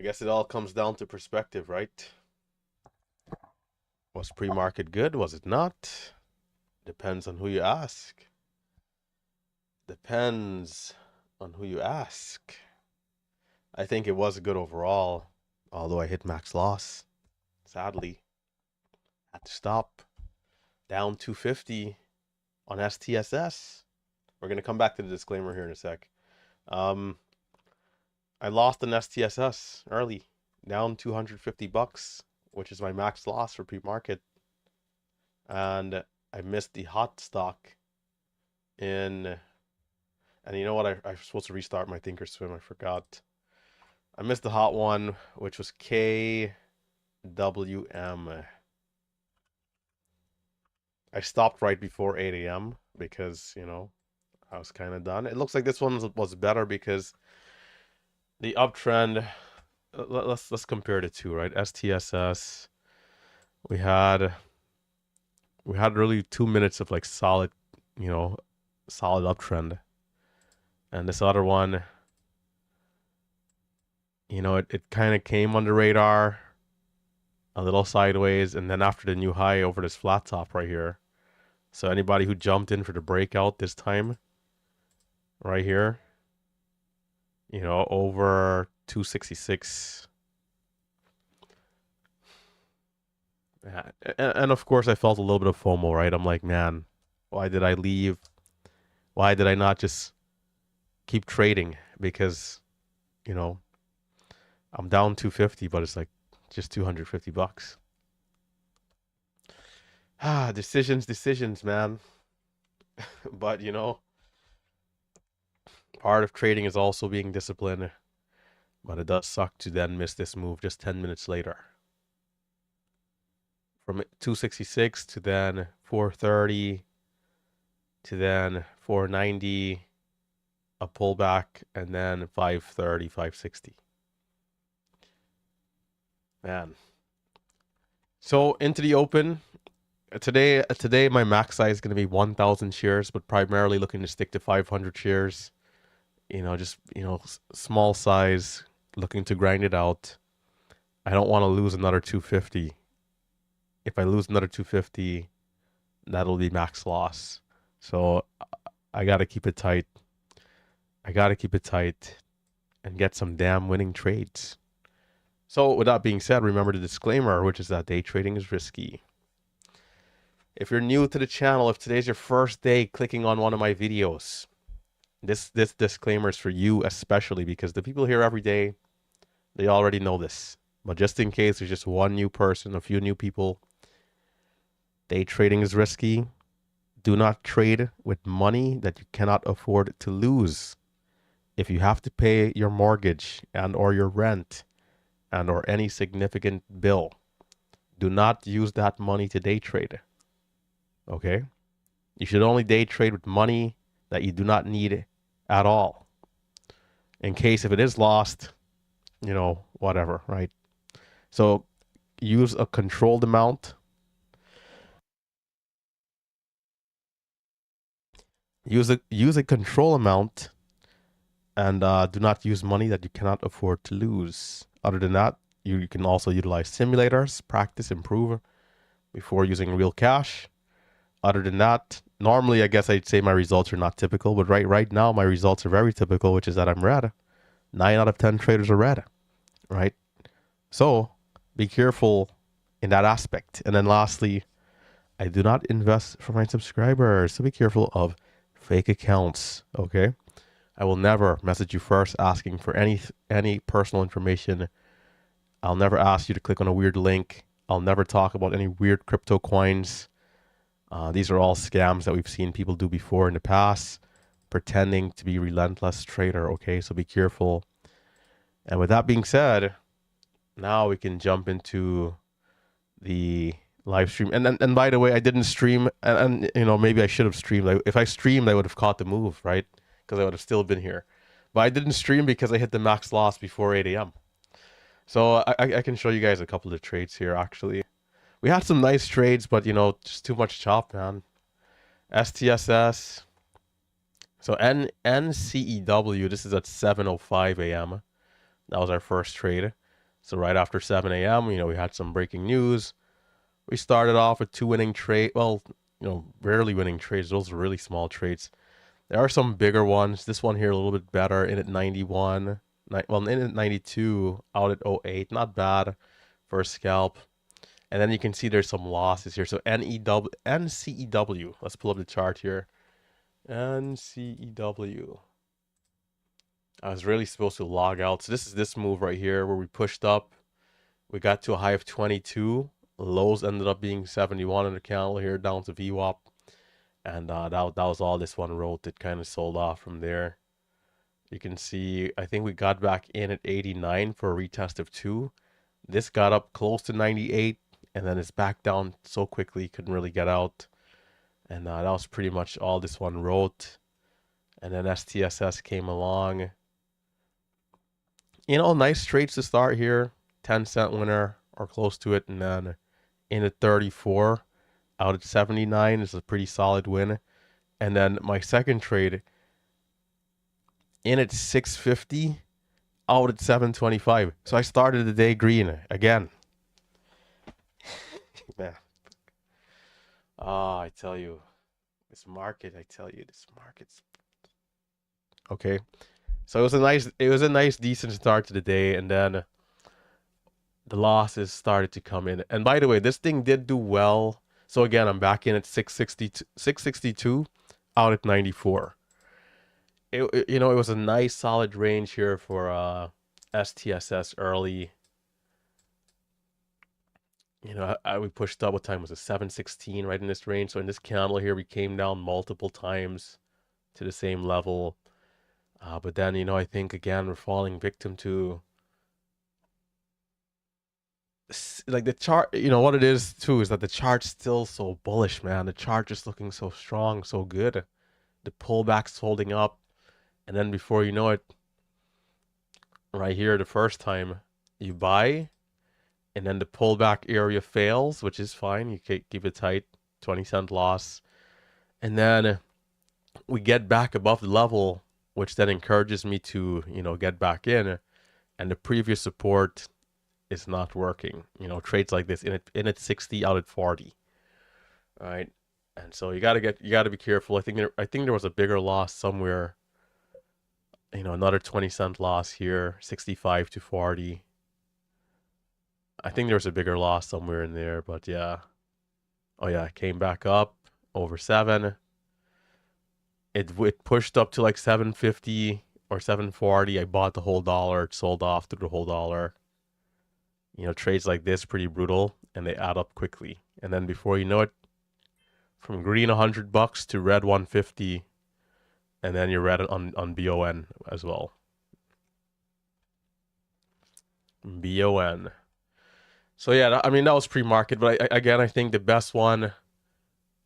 guess it all comes down to perspective, right? Was pre-market good? Was it not? Depends on who you ask. Depends on who you ask. I think it was good overall, although I hit max loss. Sadly, had to stop. Down 250 on STSS. We're gonna come back to the disclaimer here in a sec. I lost an STSS early, down 250 bucks, which is my max loss for pre-market. And I missed the hot stock in, and you know what? I'm supposed to restart my Thinkorswim. I forgot. I missed the hot one, which was KWM. I stopped right before 8 a.m. because, you know, I was kind of done. It looks like this one was better because the uptrend, let's compare the two, right? STSS, we had really 2 minutes of like solid, you know, solid uptrend. And this other one, you know, it kind of came on the radar a little sideways, and then after the new high over this flat top right here. So anybody who jumped in for the breakout this time, right here, you know, over 266. Yeah. And of course, I felt a little bit of FOMO, right? I'm like, man, why did I leave? Why did I not just keep trading? Because, you know, I'm down 250, but it's like just 250 bucks. Decisions, man. But, you know, part of trading is also being disciplined. But it does suck to then miss this move just 10 minutes later. From 266 to then 430 to then 490, a pullback, and then 530, 560. Man. So into the open. Today my max size is going to be 1,000 shares, but primarily looking to stick to 500 shares. You know, just, you know, small size, looking to grind it out. I don't want to lose another 250. If I lose another 250, that'll be max loss. So I got to keep it tight. I got to keep it tight and get some damn winning trades. So with that being said, remember the disclaimer, which is that day trading is risky. If you're new to the channel, if today's your first day clicking on one of my videos, this disclaimer is for you especially, because the people here every day, they already know this. But just in case there's just one new person, a few new people, day trading is risky. Do not trade with money that you cannot afford to lose. If you have to pay your mortgage and or your rent and or any significant bill, do not use that money to day trade. Okay? You should only day trade with money that you do not need at all. In case if it is lost, you know, whatever, right? So use a controlled amount. Use a control amount, and do not use money that you cannot afford to lose. Other than that, you can also utilize simulators, practice, improve before using real cash. Other than that, normally I guess I'd say my results are not typical, but right now my results are very typical, which is that I'm red. 9 out of 10 traders are red, right? So be careful in that aspect. And then lastly, I do not invest for my subscribers, so be careful of fake accounts, okay? I will never message you first asking for any personal information. I'll never ask you to click on a weird link. I'll never talk about any weird crypto coins. These are all scams that we've seen people do before in the past, pretending to be relentless trader, okay? So be careful. And with that being said, now we can jump into the live stream. And by the way, I didn't stream, and you know, maybe I should have streamed. If I streamed, I would have caught the move, right? Because I would have still been here. But I didn't stream because I hit the max loss before 8 a.m. So I can show you guys a couple of trades here, actually. We had some nice trades, but, you know, just too much chop, man. STSS. So NCEW, this is at 7:05 a.m. That was our first trade. So right after 7 a.m., you know, we had some breaking news. We started off with 2 winning trade. Well, you know, rarely winning trades. Those are really small trades. There are some bigger ones. This one here a little bit better. In at 91. Well, in at 92. Out at 08. Not bad for a scalp. And then you can see there's some losses here. So NCEW. Let's pull up the chart here. NCEW. I was really supposed to log out. So this is this move right here where we pushed up. We got to a high of 22. Lows ended up being 71 in the candle here down to VWAP. And that was all this one wrote. It kind of sold off from there. You can see, I think we got back in at 89 for a retest of 2. This got up close to 98. And then it's back down so quickly, couldn't really get out. And that was pretty much all this one wrote. And then STSS came along. You know, nice trades to start here. 10-cent winner or close to it. And then in at 34, out at 79 is a pretty solid win. And then my second trade, in at 650, out at 725. So I started the day green again. Man. I tell you, this market's okay. So it was a nice decent start to the day, and then the losses started to come in. And by the way, this thing did do well. So again, I'm back in at 662, out at 94. You know, it was a nice solid range here for STSS early. You know, we pushed up. What time was it? 7:16, right in this range. So in this candle here, we came down multiple times to the same level. But then, you know, I think again we're falling victim to like the chart. You know what it is too is that the chart's still so bullish, man. The chart just looking so strong, so good. The pullback's holding up, and then before you know it, right here, the first time you buy. And then the pullback area fails, which is fine. You can keep it tight, 20-cent loss. And then we get back above the level, which then encourages me to, you know, get back in. And the previous support is not working. You know, trades like this in at 60, out at 40. All right. And so you gotta be careful. I think there was a bigger loss somewhere. You know, another 20-cent loss here, 65 to 40. I think there was a bigger loss somewhere in there, but yeah. Oh yeah, it came back up over 7. It pushed up to like 750 or 740. I bought the whole dollar. It sold off through the whole dollar. You know, trades like this pretty brutal, and they add up quickly. And then before you know it, from green $100 to red 150, and then you're red on BON as well. BON. So yeah, I mean, that was pre-market, but I think the best one,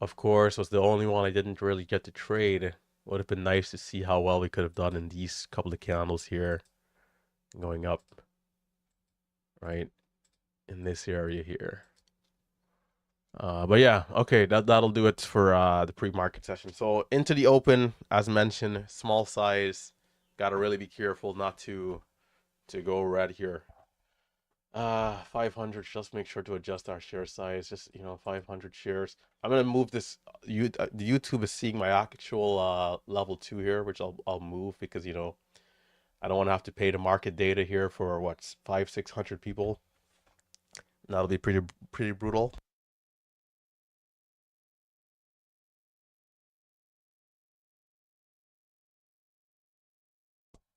of course, was the only one I didn't really get to trade. Would have been nice to see how well we could have done in these couple of candles here, going up, right, in this area here. But yeah, okay, that'll do it for the pre-market session. So into the open, as mentioned, small size. Got to really be careful not to go red here. 500, just make sure to adjust our share size. Just, you know, 500 shares. I'm gonna move this. The YouTube is seeing my actual level 2 here, which I'll move because, you know, I don't want to have to pay the market data here for what, 500-600 people. That'll be pretty brutal.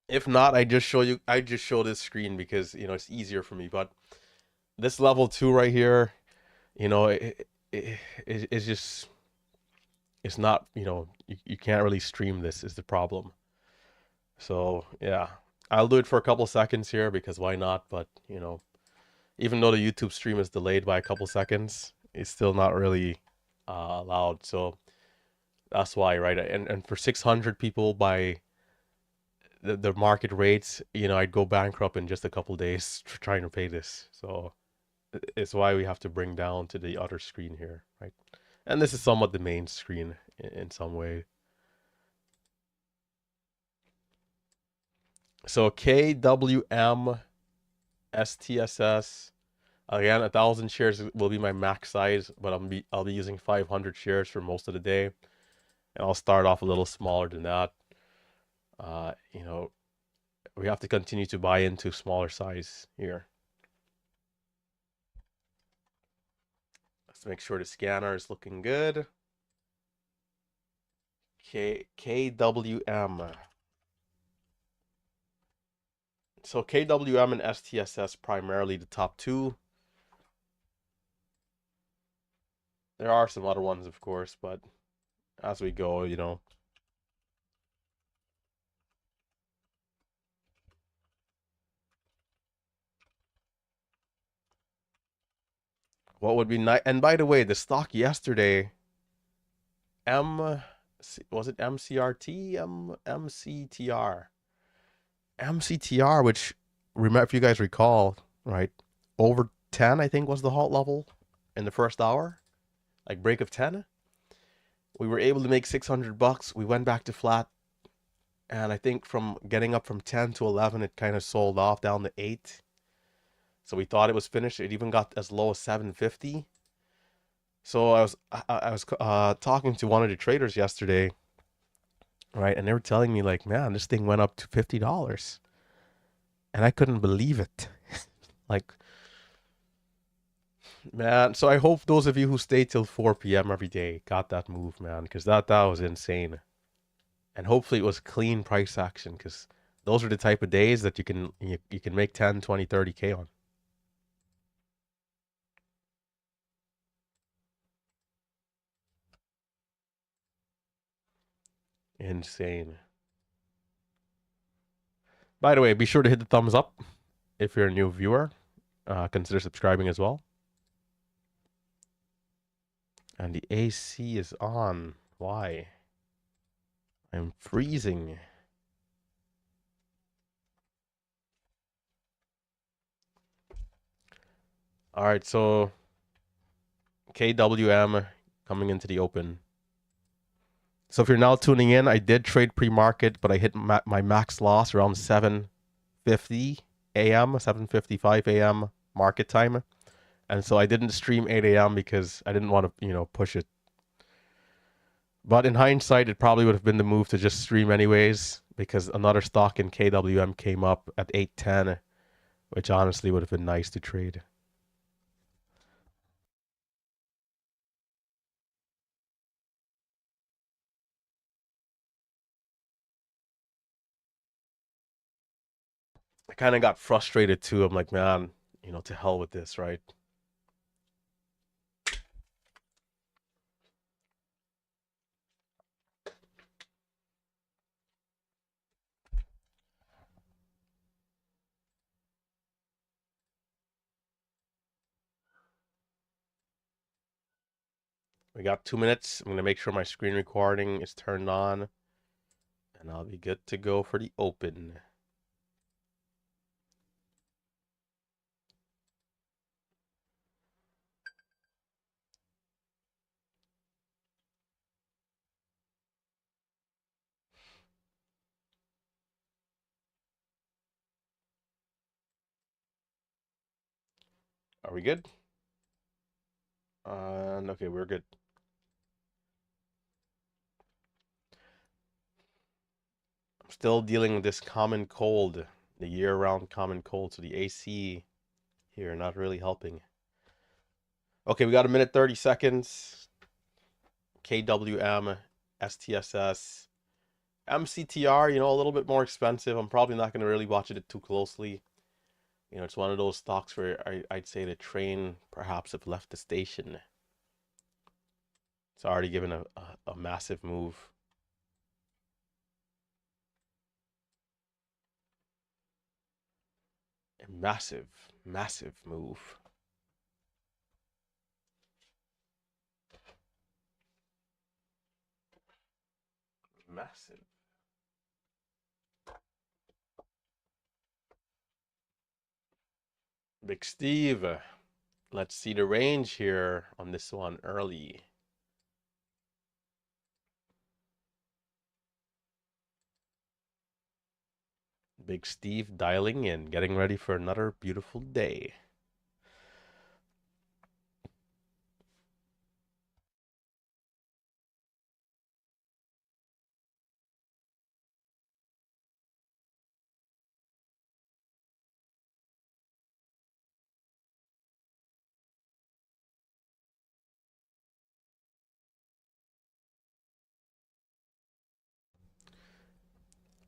If not, I just show this screen because, you know, it's easier for me. But this level 2 right here, you know, it's just, it's not, you know, you can't really stream this is the problem. So yeah, I'll do it for a couple seconds here because why not? But, you know, even though the YouTube stream is delayed by a couple seconds, it's still not really allowed. So that's why, right? And for 600 people by the market rates, you know, I'd go bankrupt in just a couple days trying to pay this. So it's why we have to bring down to the other screen here, right? And this is somewhat the main screen in some way. So KWM STSS. Again, 1,000 shares will be my max size, but I'll be using 500 shares for most of the day, and I'll start off a little smaller than that. You know, we have to continue to buy into smaller size here. Let's make sure the scanner is looking good. KWM. So KWM and STSS primarily the top two. There are some other ones, of course, but as we go, you know. What would be nice? And by the way, the stock yesterday, was it MCRT? MCTR. MCTR, which, remember, if you guys recall, right, over 10, I think, was the halt level in the first hour, like break of 10. We were able to make 600 bucks. We went back to flat, and I think from getting up from 10 to 11, it kind of sold off down to 8. So we thought it was finished. It even got as low as 750. So I was talking to one of the traders yesterday, right, and they were telling me like, man, this thing went up to $50, and I couldn't believe it. Like, man, so I hope those of you who stay till 4 p.m. every day got that move, man, because that was insane. And hopefully it was clean price action, because those are the type of days that you can make 10, 20, 30K on. Insane. By the way, be sure to hit the thumbs up if you're a new viewer. Consider subscribing as well. And the AC is on. Why? I'm freezing. All right, so KWM coming into the open. So if you're now tuning in, I did trade pre-market, but I hit my max loss around 7:50 a.m., 7:55 a.m. market time. And so I didn't stream 8 a.m. because I didn't want to, you know, push it. But in hindsight, it probably would have been the move to just stream anyways, because another stock in KWM came up at 8:10, which honestly would have been nice to trade. I kind of got frustrated too. I'm like, man, you know, to hell with this, right? We got 2 minutes. I'm going to make sure my screen recording is turned on, and I'll be good to go for the open. Are we good? Okay, we're good. I'm still dealing with this common cold, the year-round common cold, so the AC here not really helping. Okay, we got 1 minute 30 seconds. KWM, STSS, MCTR, you know, a little bit more expensive. I'm probably not going to really watch it too closely. You know, it's one of those stocks where I'd say the train perhaps have left the station. It's already given a massive move. A massive, massive move. Massive. Big Steve. Let's see the range here on this one early. Big Steve dialing in, getting ready for another beautiful day.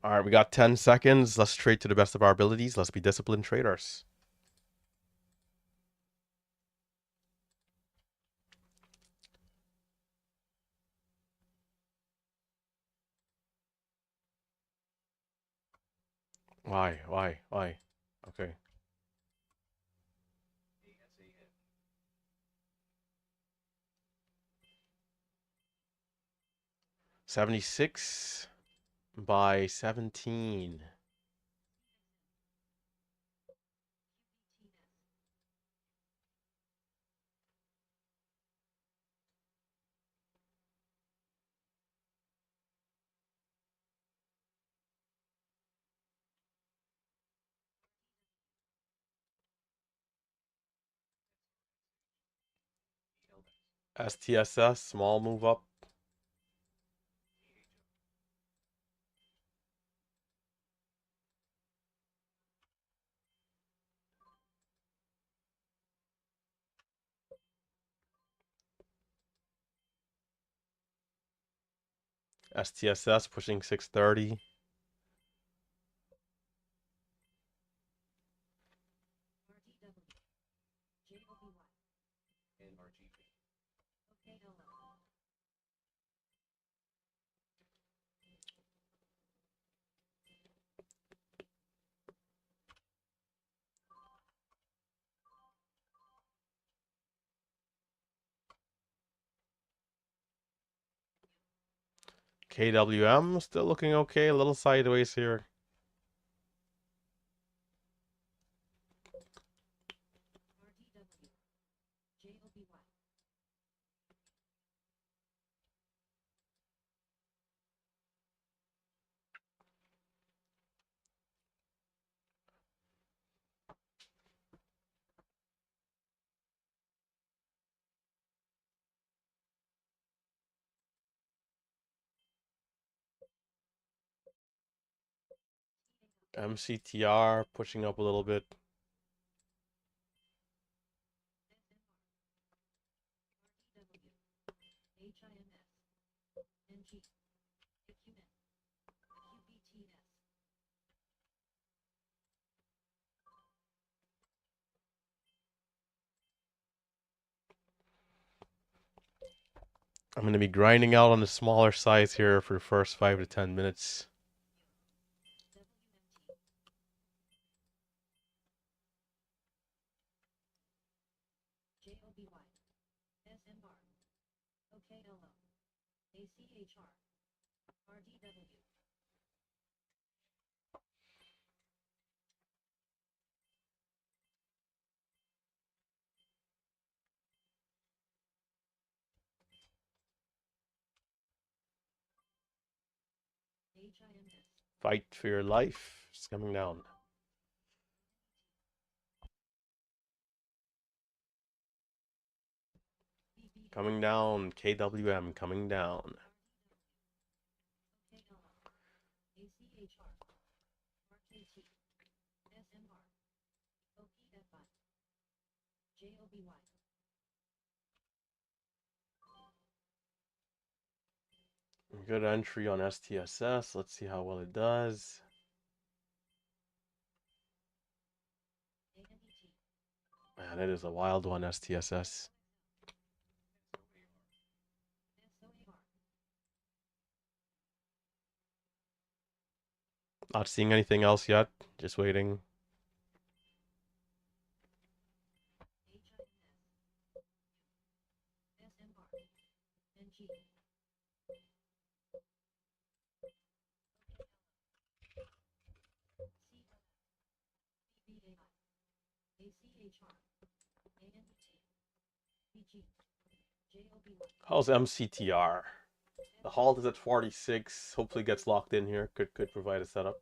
All right, we got 10 seconds. Let's trade to the best of our abilities. Let's be disciplined traders. Why? Okay. 76 by 17. STSS, small move up. STSS pushing 630. KWM still looking okay, a little sideways here. MCTR pushing up a little bit. I'm going to be grinding out on the smaller size here for the first 5 to 10 minutes. Fight for your life. It's coming down. Coming down. KWM coming down. Good entry on STSS. Let's see how well it does. Man, it is a wild one, STSS. Not seeing anything else yet. Just waiting. How's MCTR? The halt is at 46. Hopefully gets locked in here. Could provide a setup.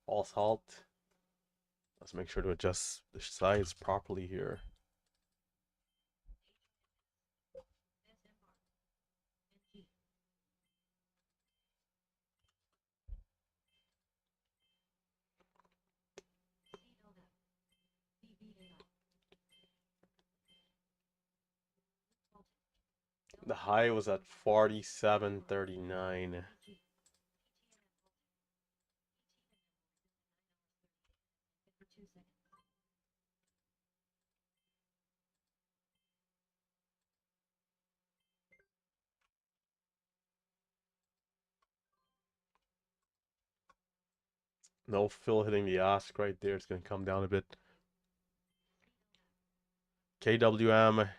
False halt. Let's make sure to adjust the size properly here. The high was at 47.39. No fill hitting the ask right there. It's going to come down a bit. KWM,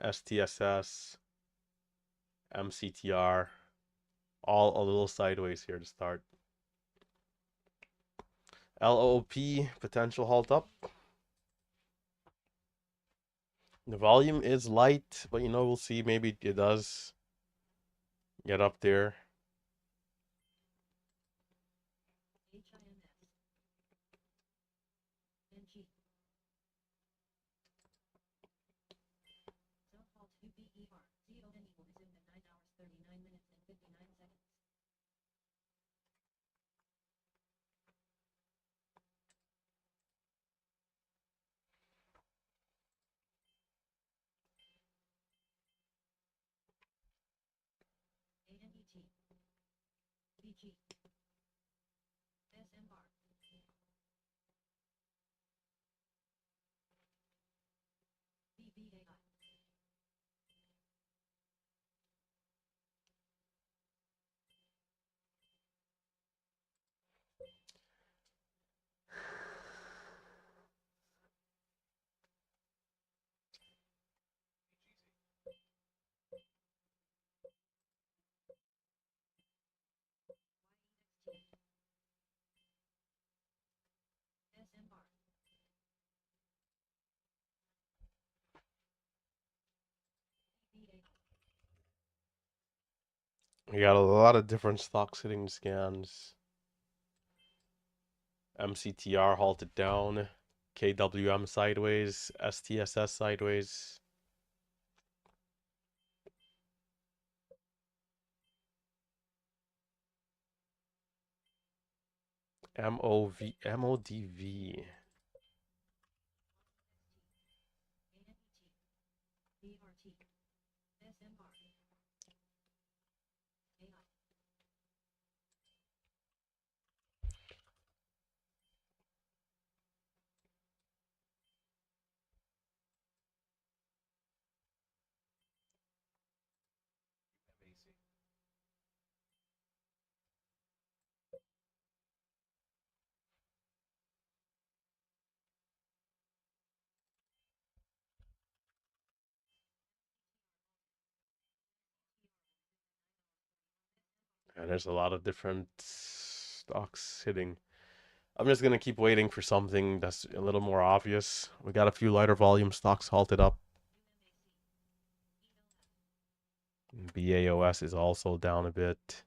STSS, MCTR, all a little sideways here to start. LOP, potential halt up. The volume is light, but you know, we'll see. Maybe it does get up there. We got a lot of different stocks hitting scans. MCTR halted down. KWM sideways. STSS sideways. MODV. And there's a lot of different stocks hitting. I'm just going to keep waiting for something that's a little more obvious. We got a few lighter volume stocks halted up. BAOS is also down a bit.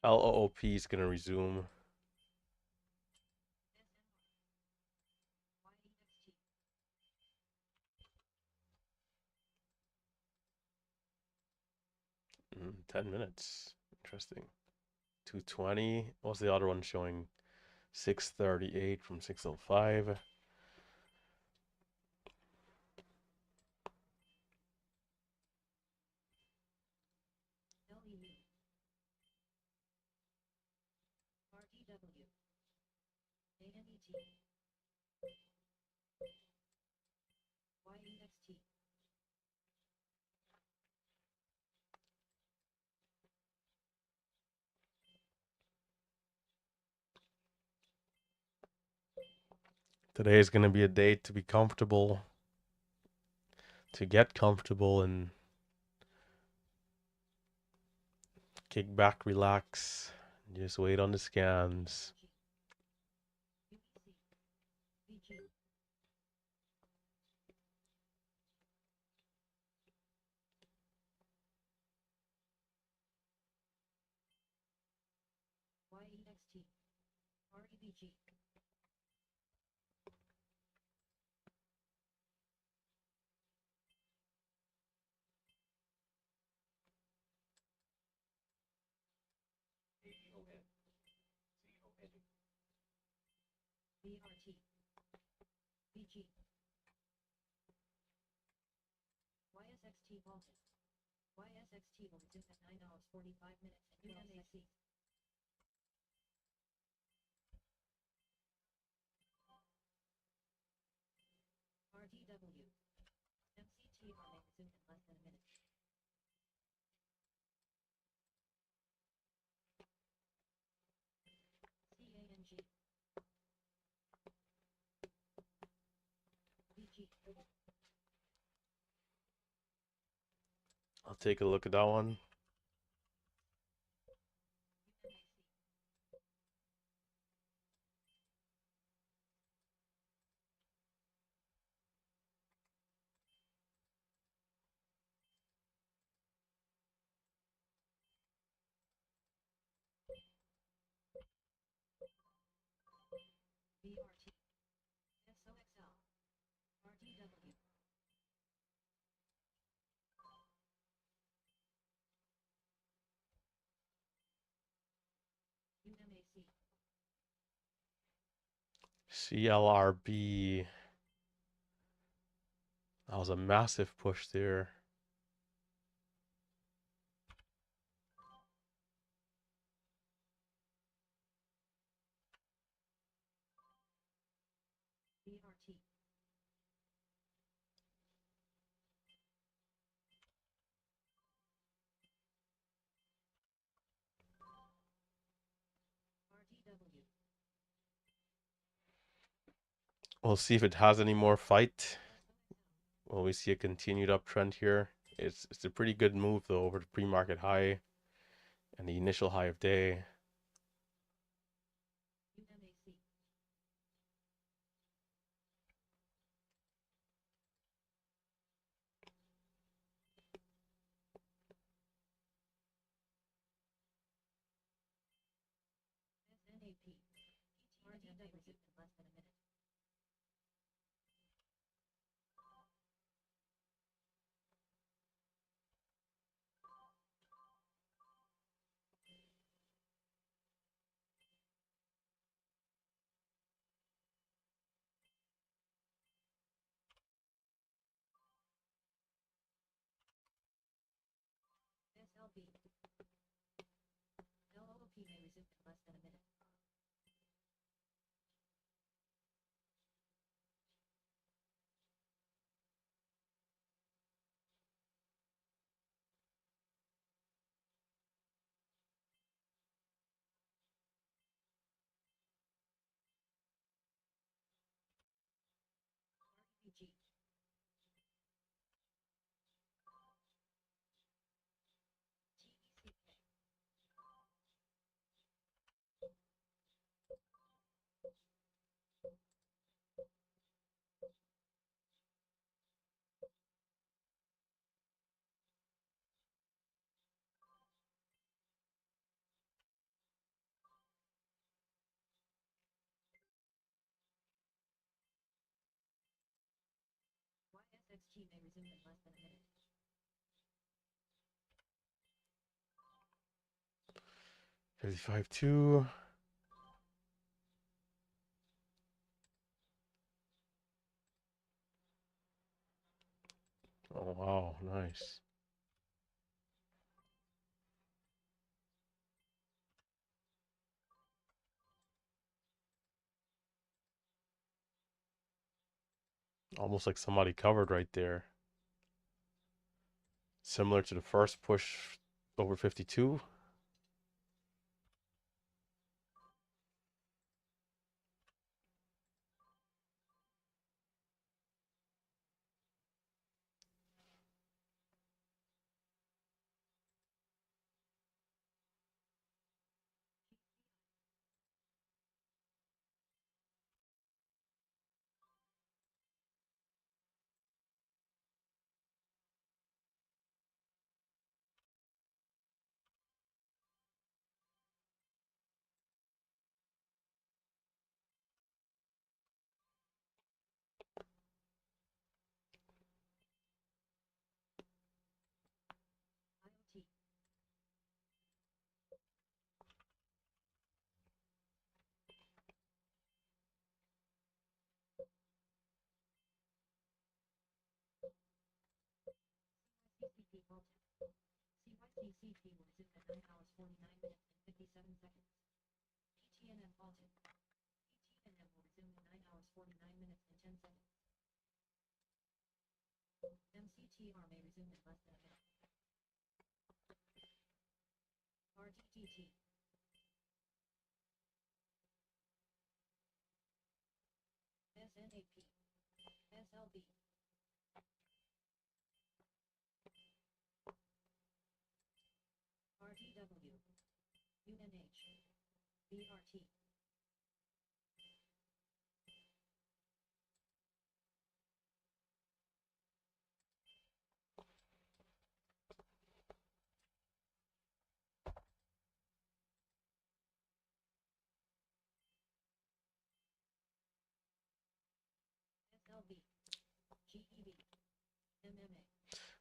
LOOP is going to resume. Mm, 10 minutes. Interesting. 220. What's the other one showing? 638 from 605. Today is going to be a day to be comfortable, to get comfortable and kick back, relax, just wait on the scans. I'll take a look at that one. CLRB. That was a massive push there. We'll see if it has any more fight. Will we see a continued uptrend here? It's a pretty good move though over the pre-market high and the initial high of day. 55.2. Oh, wow. Nice. Almost like somebody covered right there. Similar to the first push over 52.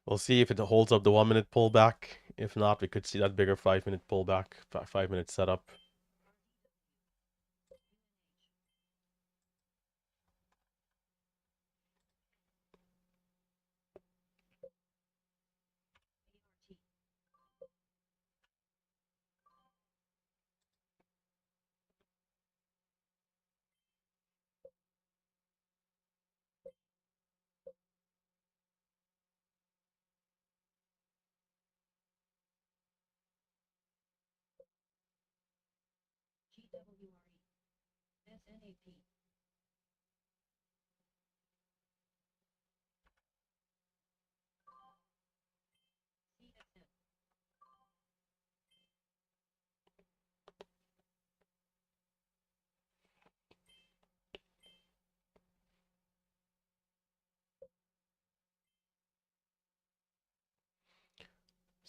We'll see if it holds up the 1 minute pullback. If not, we could see that bigger 5 minute pullback, 5 minute setup.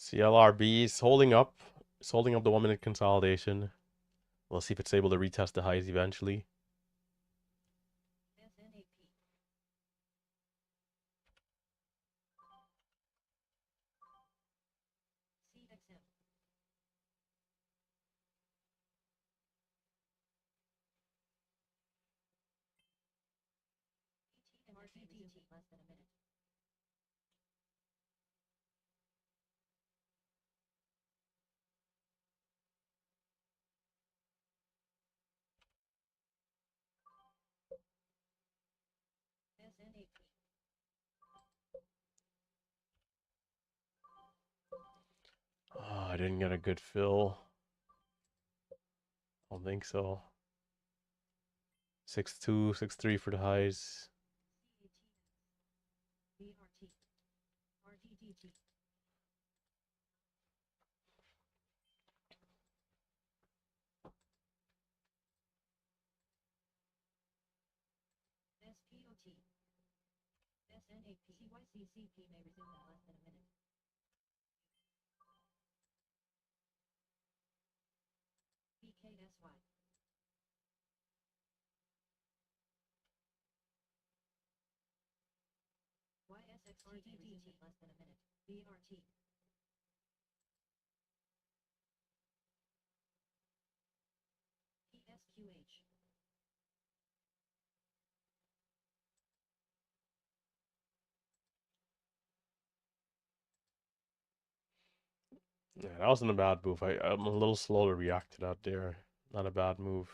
CLRB is holding up. It's holding up the 1 minute consolidation. We'll see if it's able to retest the highs eventually. Oh, I didn't get a good fill. I don't think so. 6.2, 6.3 for the highs. Yeah, that wasn't a bad move. I'm a little slow to react to that there. Not a bad move.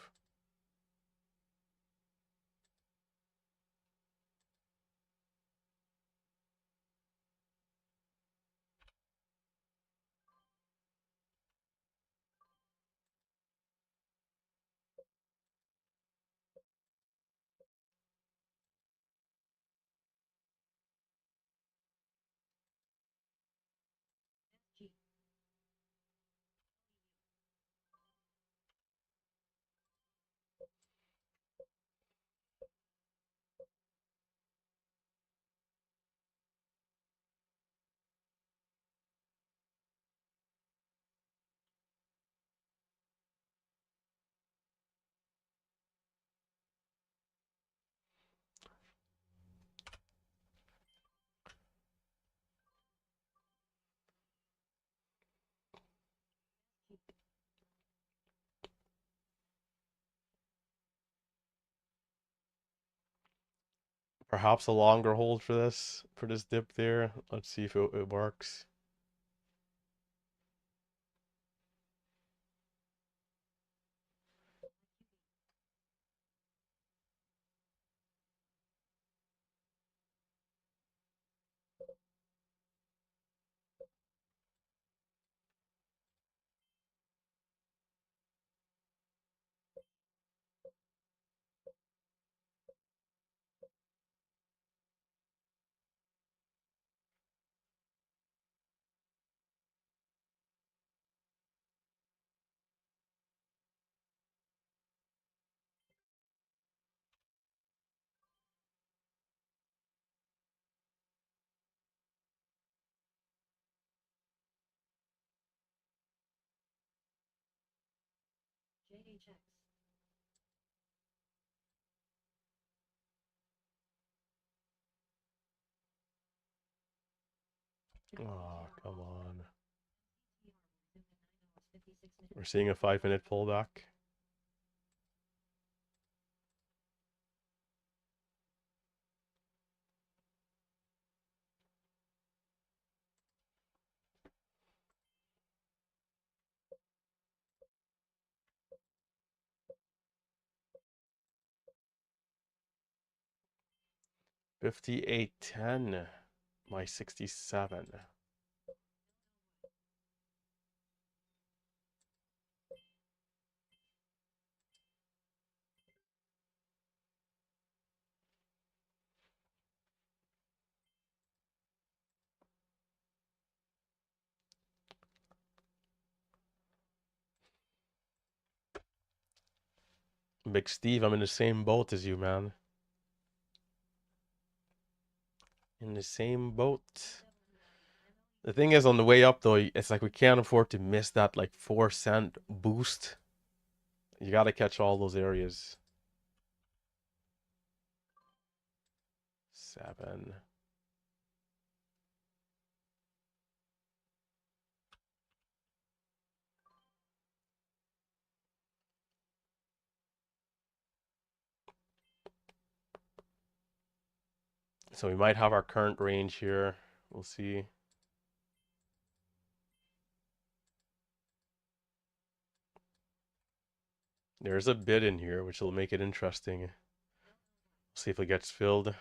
Perhaps a longer hold for this dip there. Let's see if it works. Oh, come on. We're seeing a 5-minute pullback. $58.10. My 67. Big Steve, I'm in the same boat as you, man. In the same boat. The thing is, on the way up, though, it's like we can't afford to miss that, like, 4-cent boost. You gotta catch all those areas. 7. So we might have our current range here. We'll see. There's a bid in here, which will make it interesting. See if it gets filled.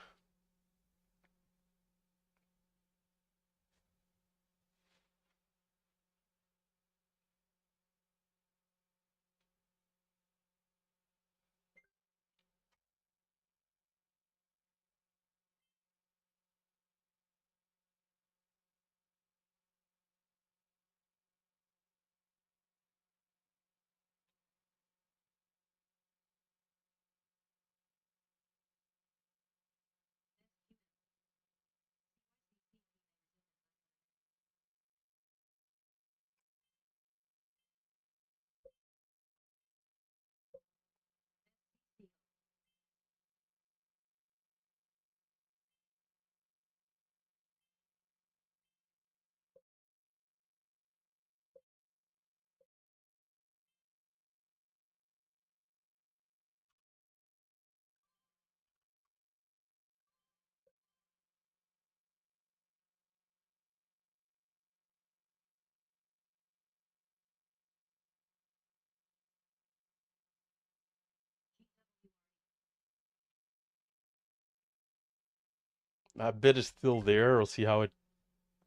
That bid is still there. We'll see how it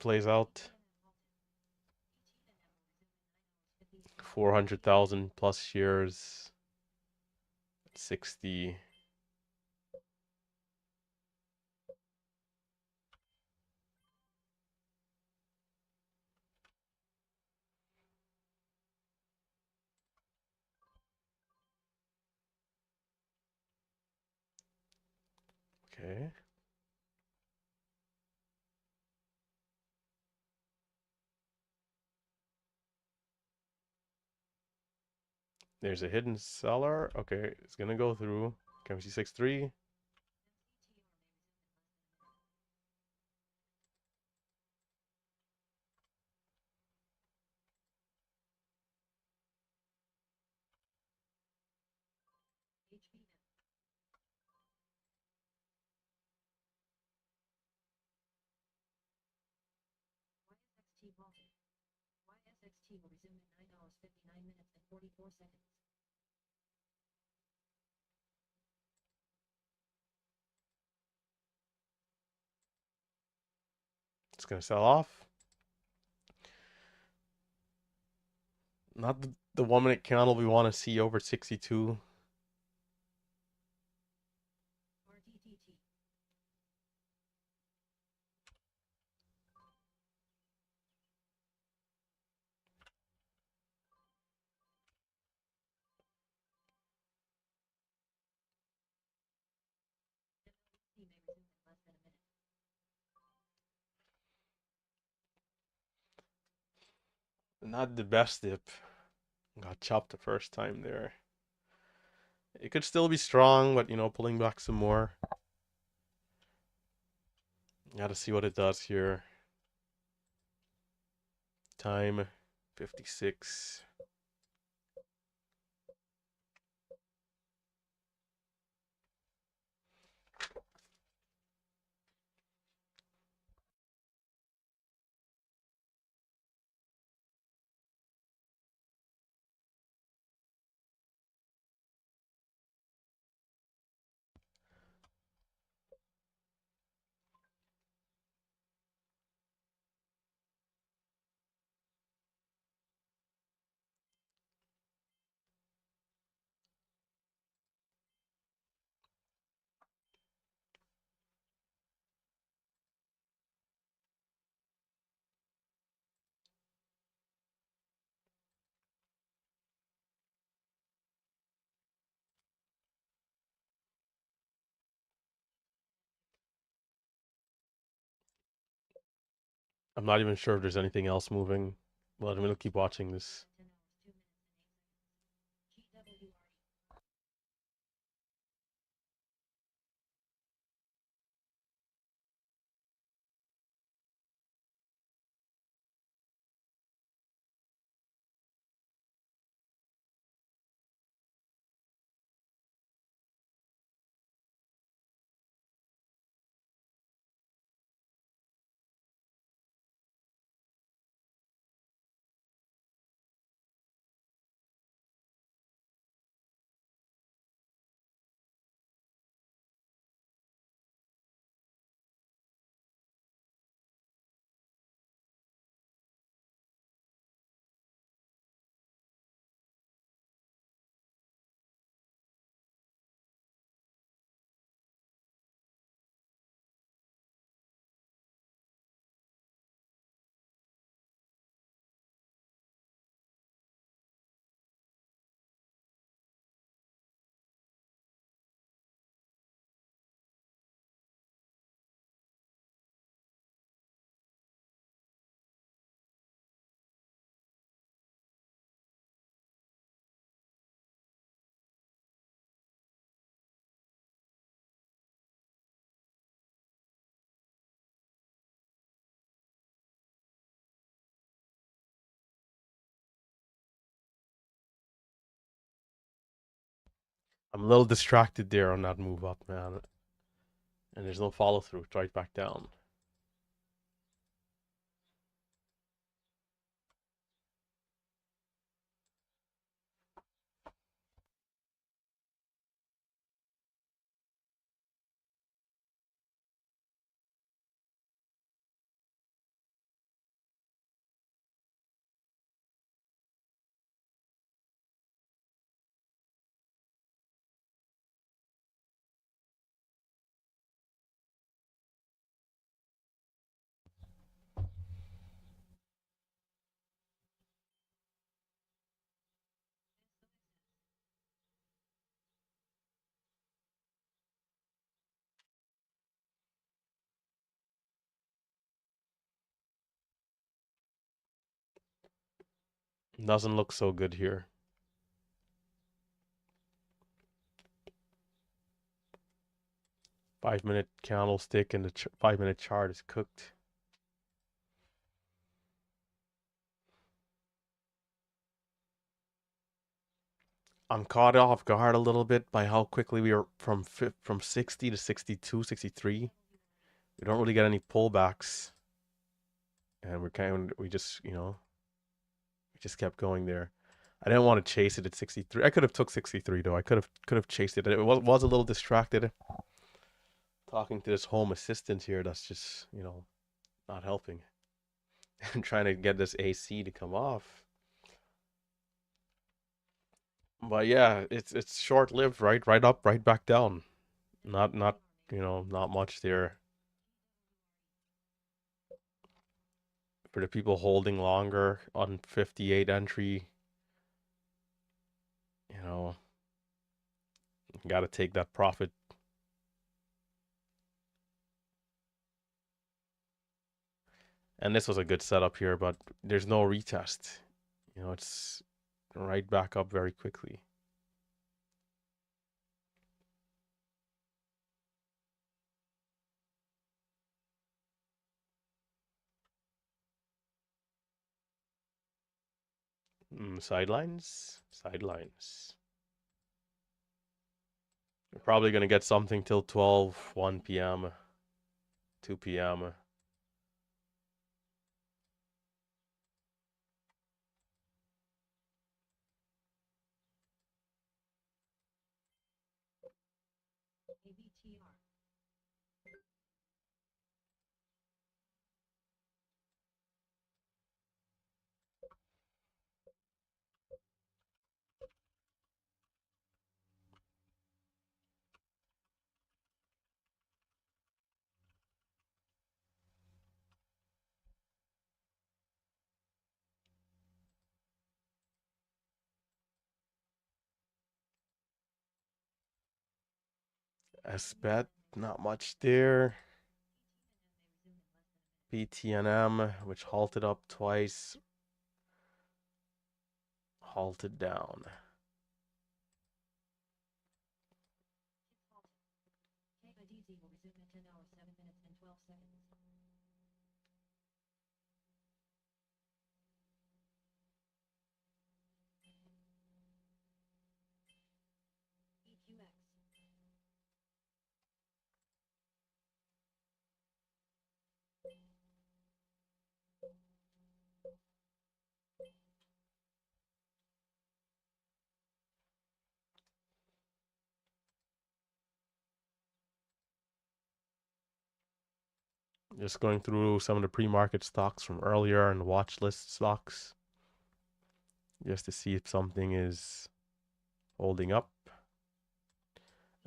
plays out. 400,000 plus shares. 60. Okay. There's a hidden seller. Okay, it's gonna go through. Can we see 6-3? It's gonna sell off. Not the 1 minute candle we want to see over 62. Not the best dip. Got chopped the first time there. It could still be strong, but pulling back some more. Gotta see what it does here. Time 56. I'm not even sure if there's anything else moving, but I'm gonna keep watching this. I'm a little distracted there on that move up, man. And there's no follow through. It's right back down. Doesn't look so good here. Five-minute candlestick and the 5-minute chart is cooked. I'm caught off guard a little bit by how quickly we are from 60 to 62, 63. We don't really get any pullbacks, and we just we just kept going there. I didn't want to chase it at 63. I could have took 63 though. I could have chased it. It was a little distracted talking to this home assistant here. That's just not helping. And trying to get this AC to come off. But yeah, it's short lived, right? Right up, right back down. Not not much there for the people holding longer on 58 entry. You know, got to take that profit. And this was a good setup here, but there's no retest. It's right back up very quickly. Sidelines, sidelines. We're probably gonna get something till 12, 1 p.m., 2 p.m. SBET, not much there. BTNM, which halted up twice, halted down. Just going through some of the pre-market stocks from earlier and watch list stocks, just to see if something is holding up.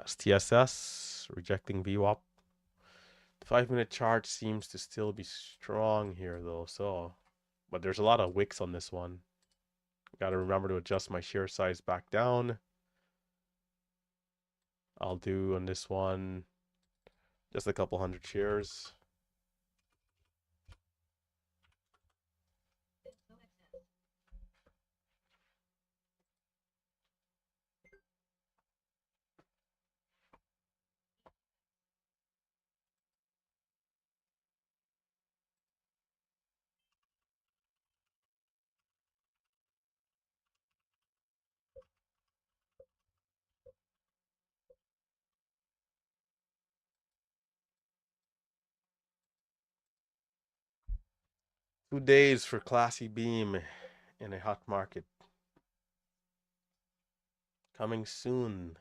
STSS rejecting VWAP. The 5-minute chart seems to still be strong here though, but there's a lot of wicks on this one. Got to remember to adjust my share size back down. I'll do on this one just a couple hundred shares. 2 days for Classy Beam in a hot market. Coming soon.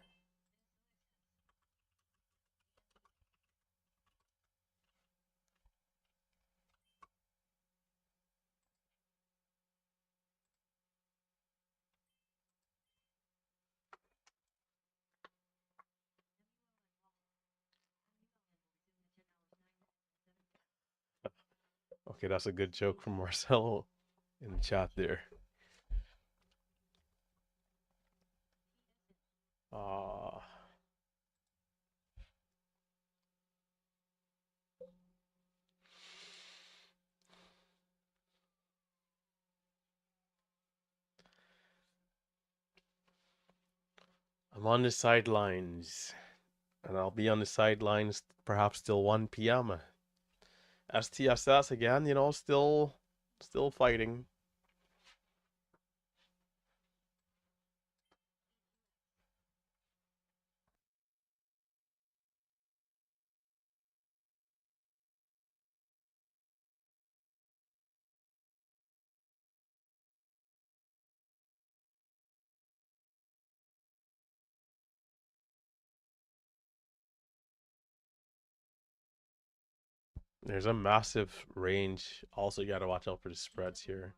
Okay, that's a good joke from Marcelo in the chat there. Uh, I'm on the sidelines, and I'll be on the sidelines perhaps till 1 p.m. STSS again, still fighting. There's a massive range. Also, you gotta watch out for the spreads here.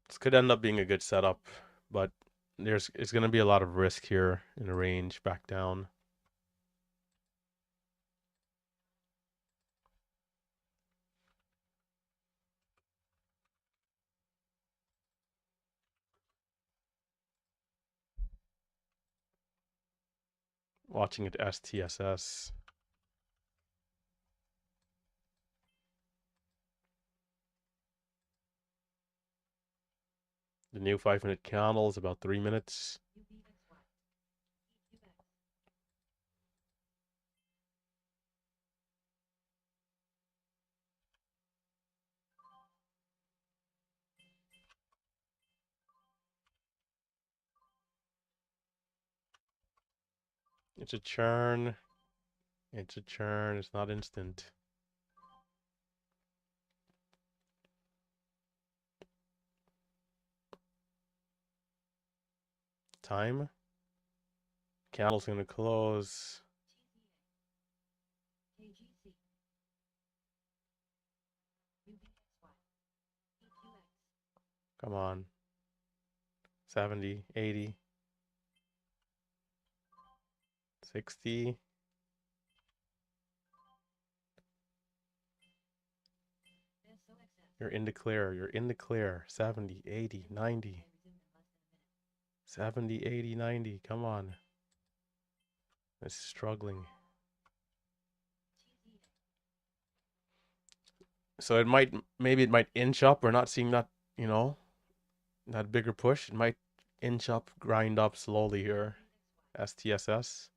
This could end up being a good setup, but it's gonna be a lot of risk here in the range back down. Watching it STSS. The new 5-minute candle is about 3 minutes. It's a churn. It's a churn. It's not instant. Time. Candle's gonna close. Come on. 70, 80, 60. You're in the clear. You're in the clear. 70, 80, 90. 70, 80, 90. Come on. It's struggling. So maybe it might inch up. We're not seeing that, that bigger push. It might inch up, grind up slowly here. STSS.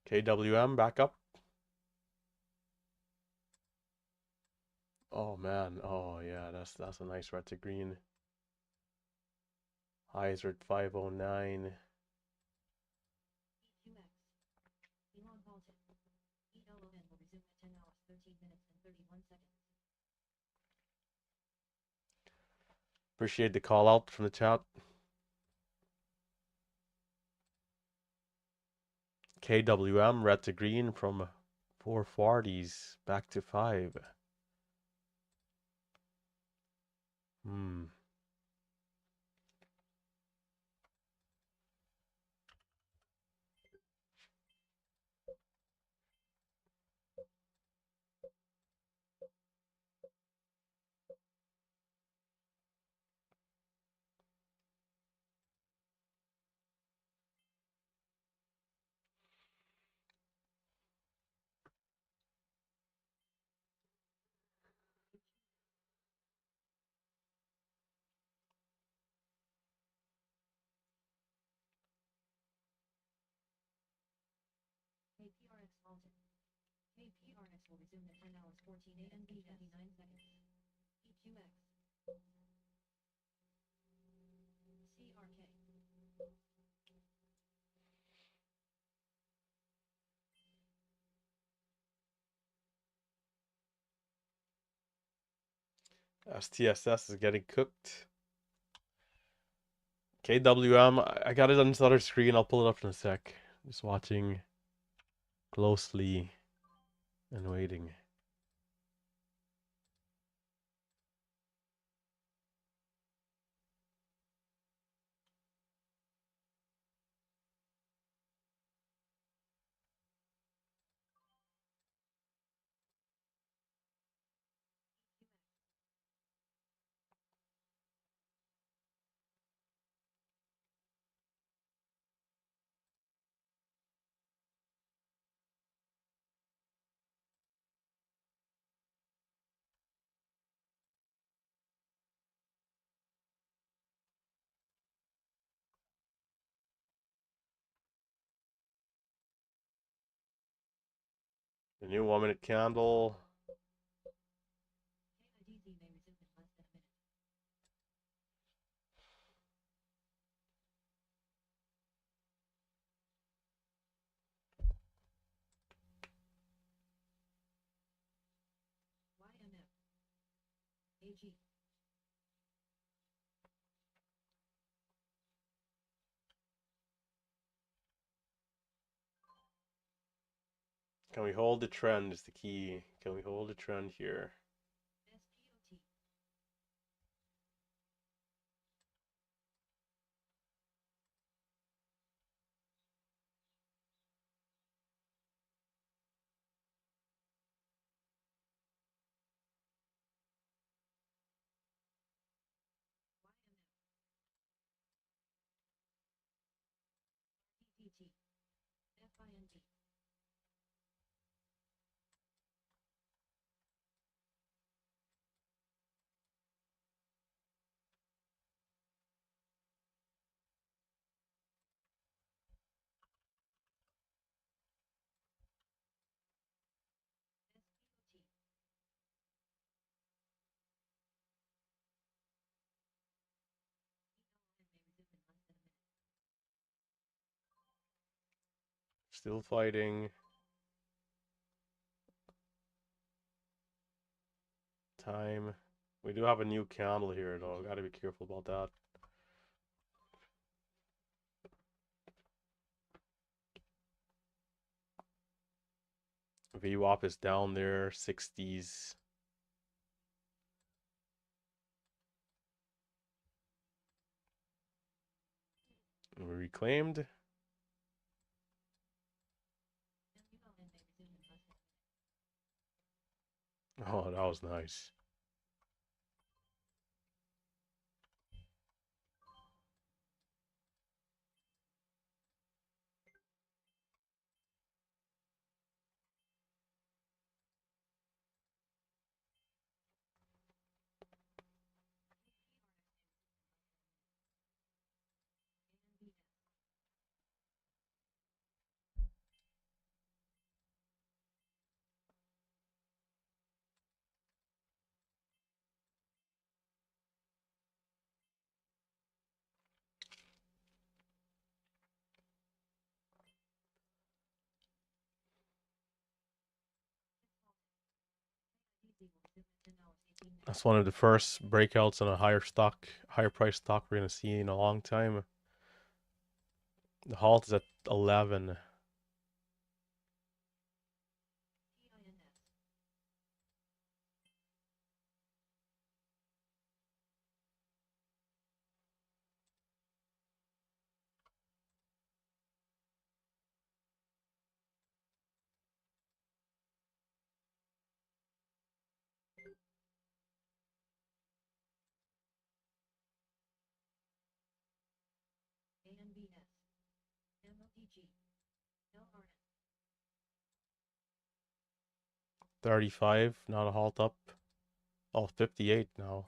KWM back up. Oh man. Oh yeah, that's a nice red to green. Highs are at 509. Appreciate the call out from the chat. KWM red to green from 440s back to 5. STSS is getting cooked. KWM, I got it on this other screen. I'll pull it up in a sec. Just watching closely and waiting. The new 1 minute candle. Can we hold the trend is the key. Can we hold the trend here? Still fighting. Time. We do have a new candle here though. Gotta be careful about that. VWAP is down there, 60s. We reclaimed. Oh, that was nice. That's one of the first breakouts on a higher price stock we're gonna see in a long time. The halt is at 11. $35, not a halt up. Oh, 58 now.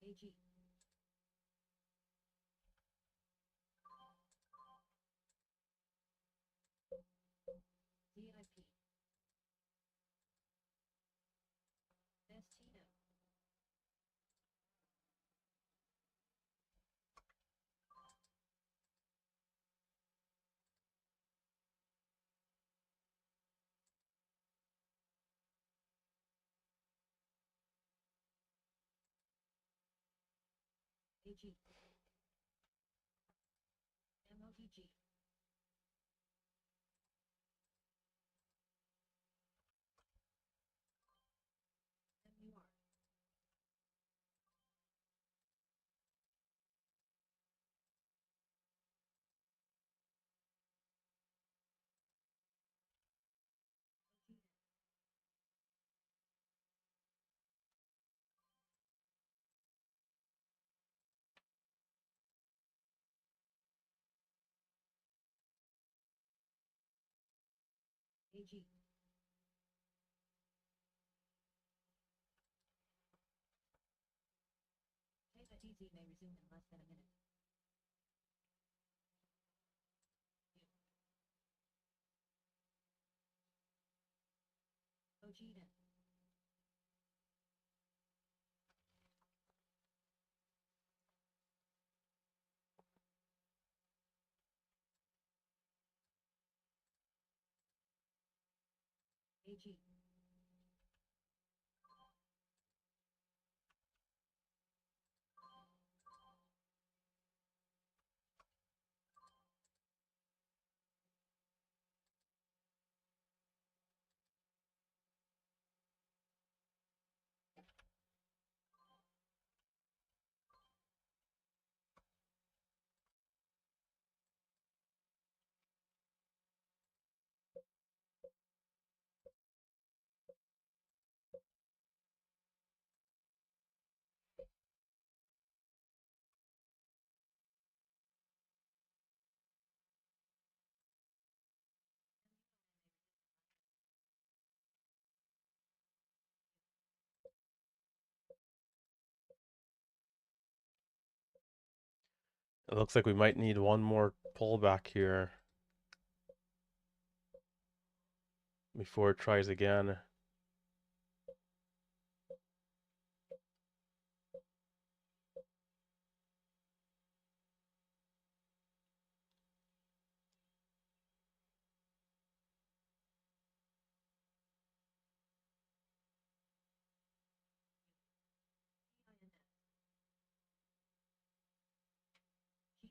AG. ZIP. STM. AG. MOTG. MUR. AG. Tape at TZ may resume in less than a minute. OGN. AG. It looks like we might need one more pullback here before it tries again.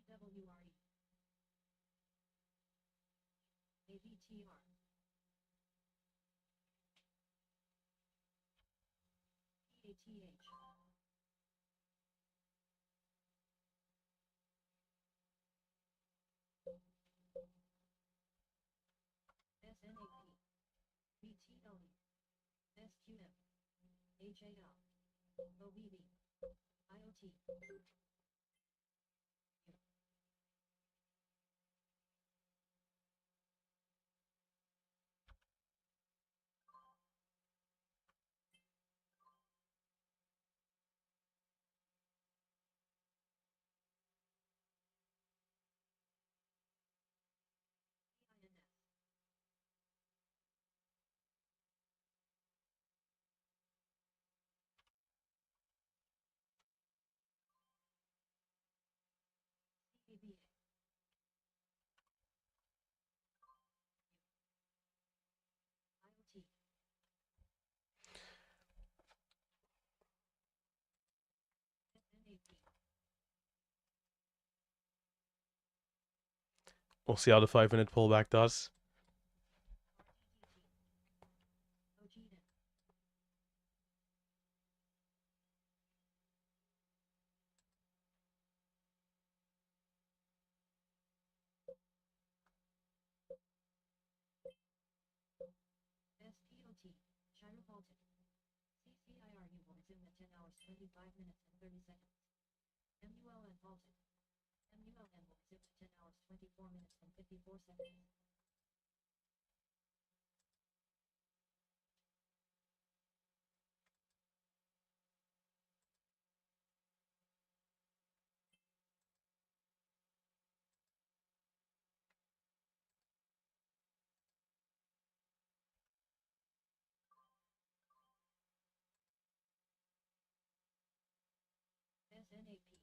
GWRE. AVTR. EATH. SNAP. BTLE. SQM. HAL. OBB. IoT. INS. CABA. IoT. SNAP. We'll see how the 5-minute pullback does. OGN. SPOT. Shire halted. CCIRU will resume at 10 hours 25 minutes and 30 seconds. MULN halted. MULN will resume at 10 hours 24 minutes and 54 seconds. NAP. NET.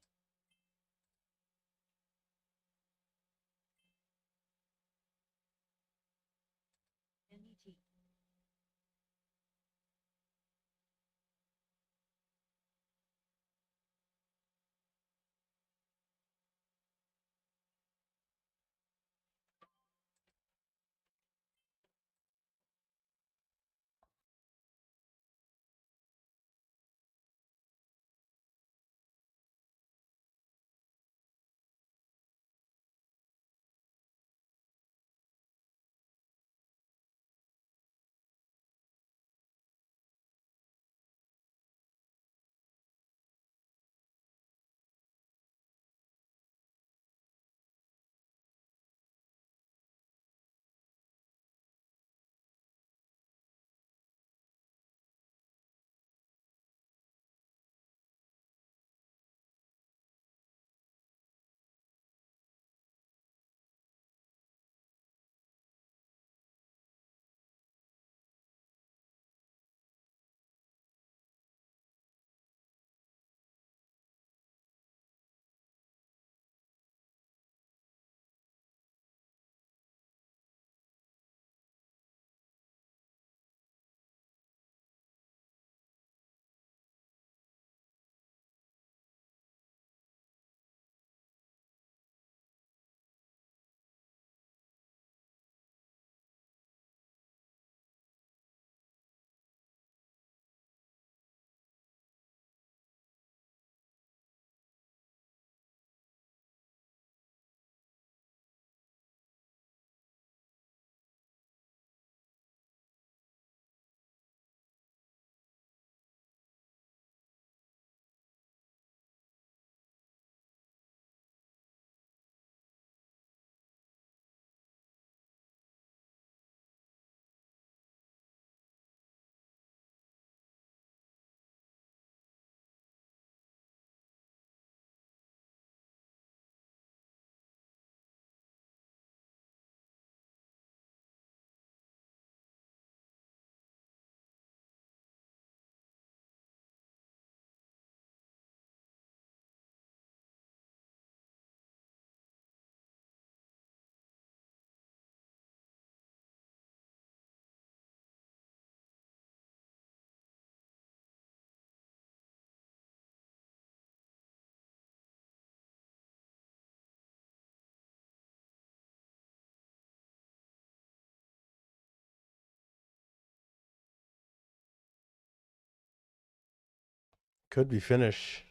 Could be finish.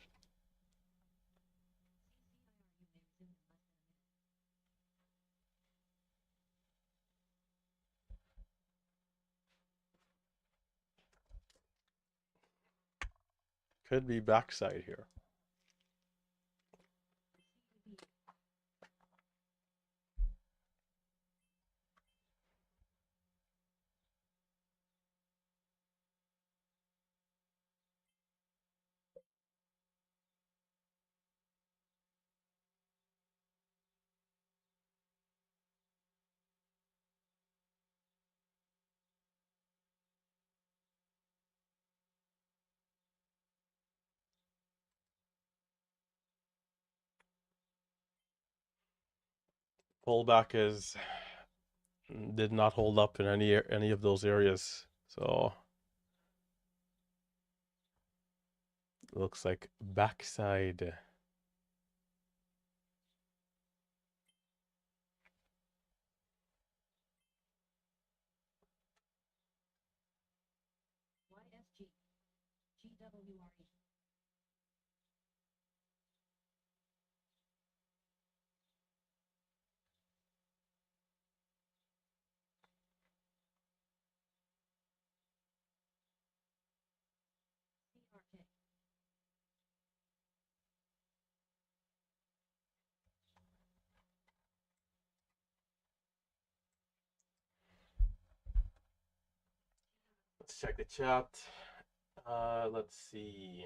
CLRB may resume in less than a minute. Could be backside here. CLRB. Pullback is did not hold up in any of those areas. So looks like backside. YSG. GWRE. CRK. Let's check the chat. Let's see.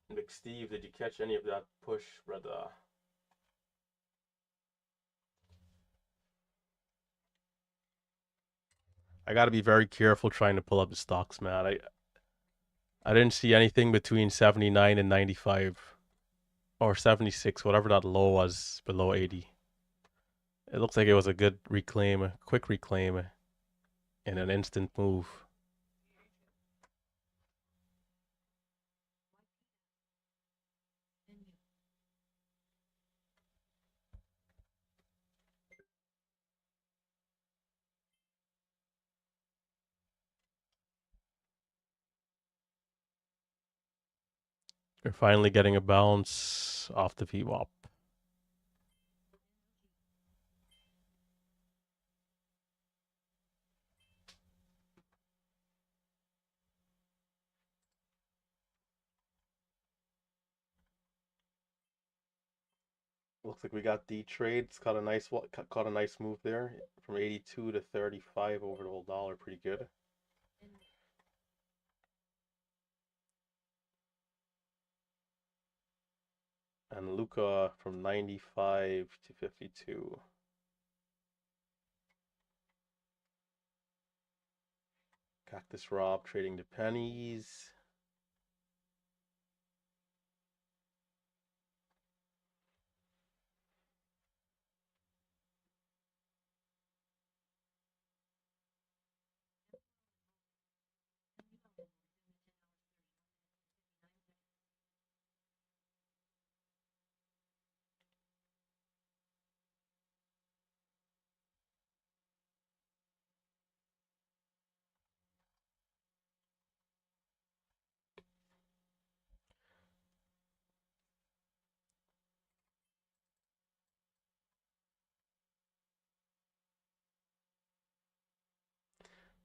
NU. Big Steve, did you catch any of that push, brother? I gotta be very careful trying to pull up the stocks, man. I didn't see anything between 79 and 95 or 76, whatever that low was below 80. It looks like it was a good reclaim, a quick reclaim, and an instant move. We're finally getting a bounce off the VWAP. Looks like we got D trades. Caught a nice move there from 82 to 35 over the whole dollar. Pretty good. And Luca from 95 to 52. Cactus Rob trading the pennies.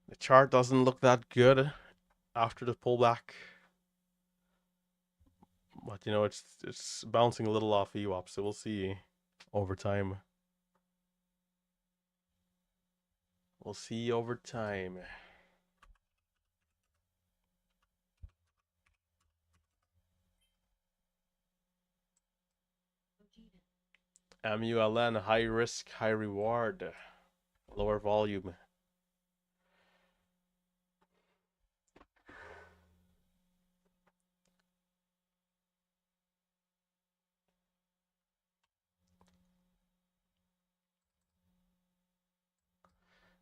The chart doesn't look that good after the pullback, but you know it's bouncing a little off VWAP, so we'll see over time. We'll see over time. MULN, high risk, high reward, lower volume.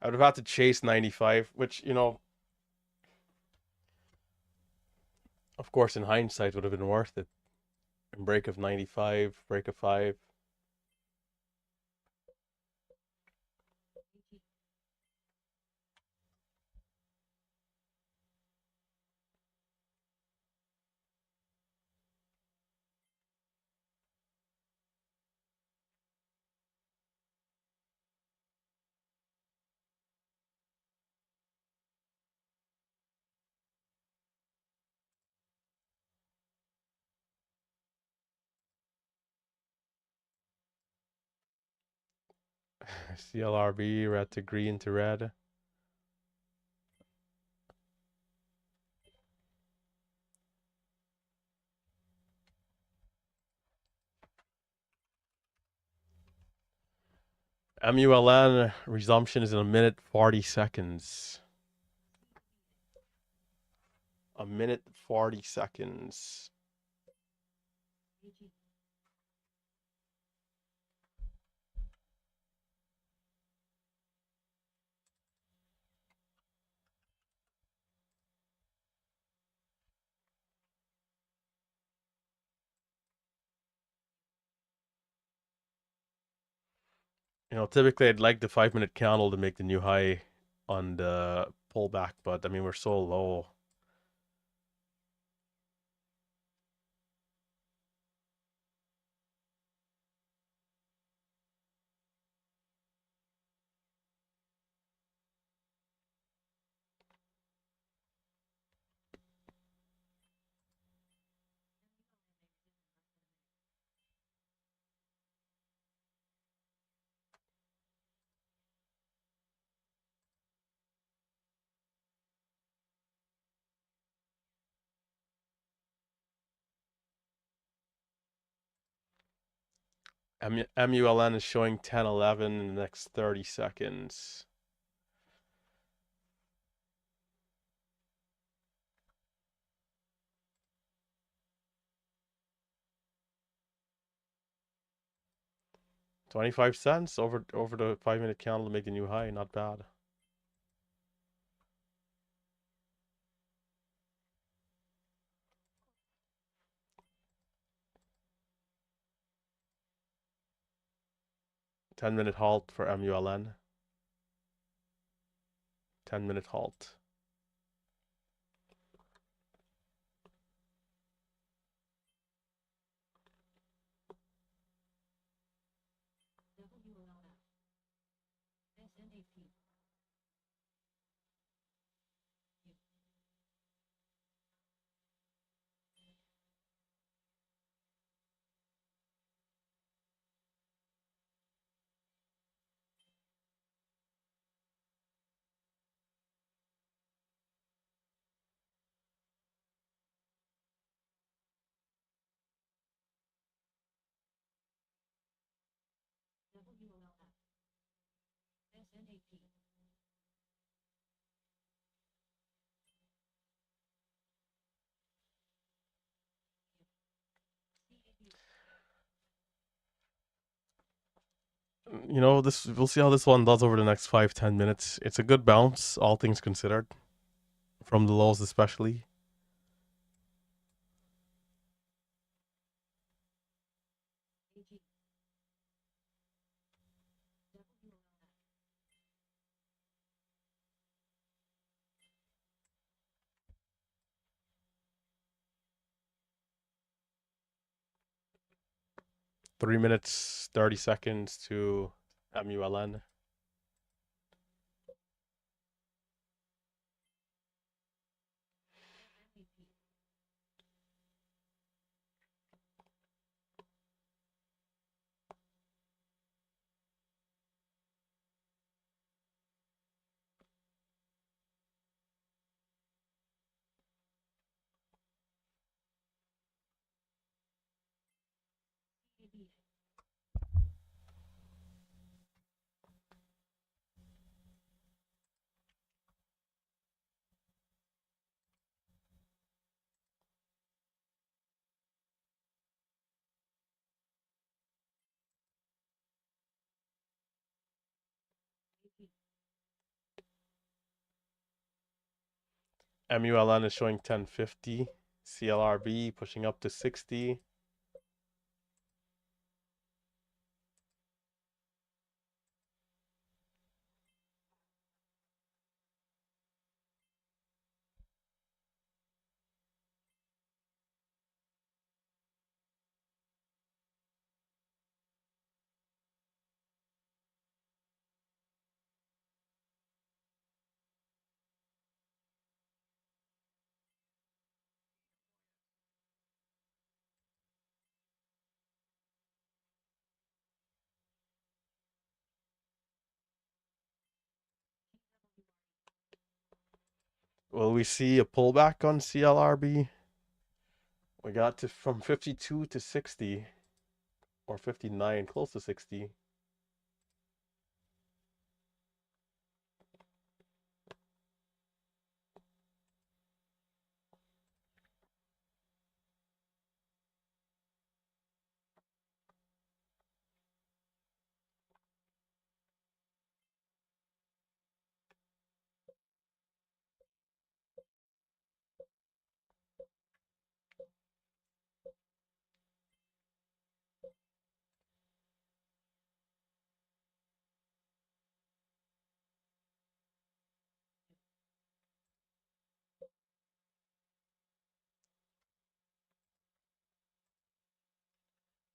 I would have had to chase 95, which, you know, of course, in hindsight, would have been worth it. And break of 95, break of 5. CLRB, red to green to red. MULN resumption is in 1 minute 40 seconds. 1 minute 40 seconds. You know, typically I'd like the 5-minute candle to make the new high on the pullback, but I mean, we're so low. MULN is showing 10-11 in the next 30 seconds. 25 cents over the 5-minute candle to make a new high. Not bad. $10-minute halt for MULN. 10-minute halt. SNAP. This we'll see how this one does over the next 5-10 minutes. It's a good bounce, all things considered, from the lows especially. AG. 3 minutes 30 seconds to MULN. SNAP. 80. MULN is showing 1050. CLRB pushing up to 60. Will we see a pullback on CLRB? We got to from 52 to 60, or 59, close to 60.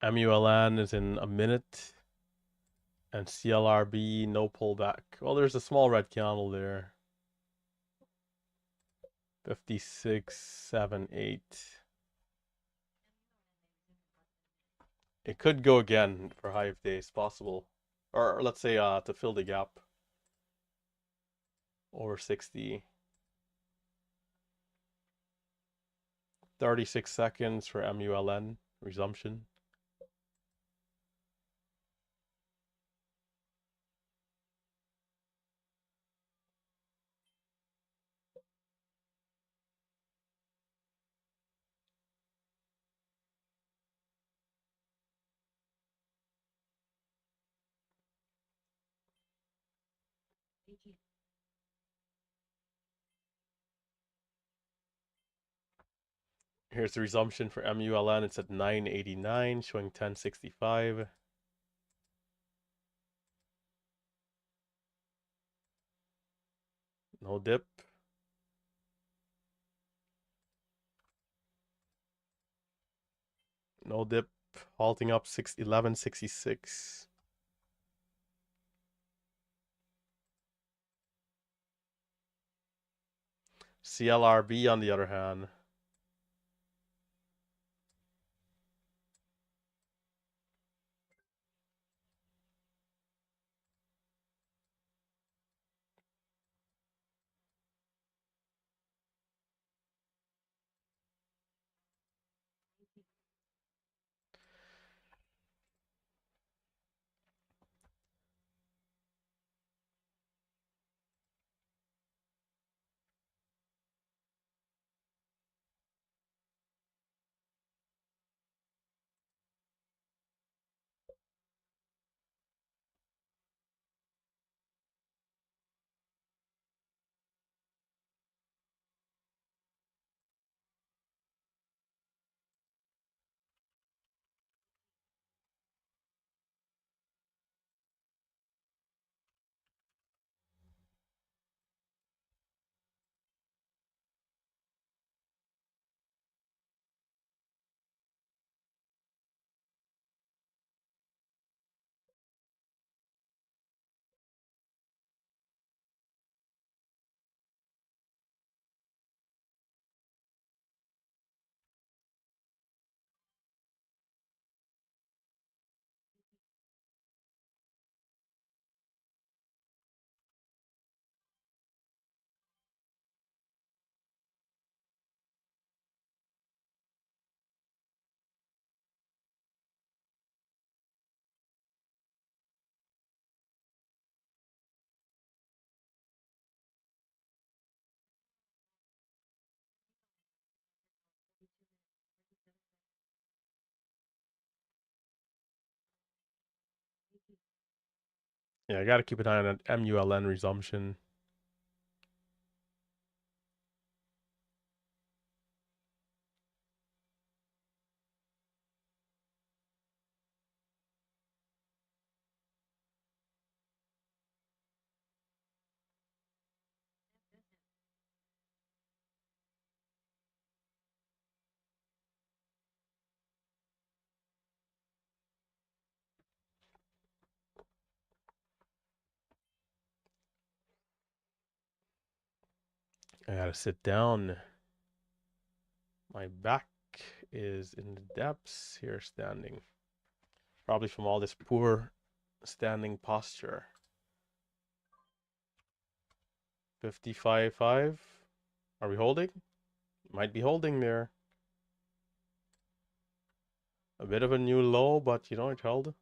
MULN is in a minute, and CLRB no pullback. Well, there's a small red candle there. 56, 7, 8. It could go again for high of days, possible. Or let's say to fill the gap over 60. 36 seconds for MULN resumption. AG. Here's the resumption for MULN. It's at 989, showing 1065. No dip. No dip. Halting up 1166. CLRB on the other hand. Yeah, I gotta keep an eye on that MULN resumption. I gotta sit down. My back is in the depths here standing. Probably from all this poor standing posture. 55.5. Are we holding? Might be holding there. A bit of a new low, but you know, it held.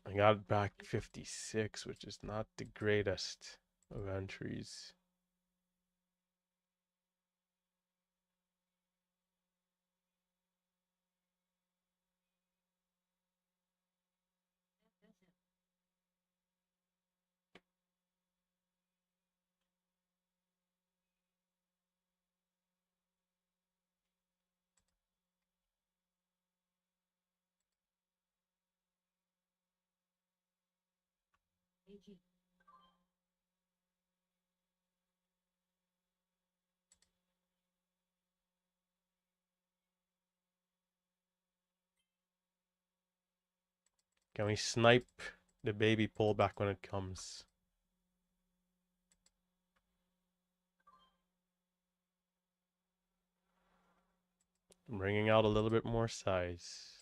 I got back 56, which is not the greatest of entries. AG. Can we snipe the baby pullback when it comes? Bringing out a little bit more size.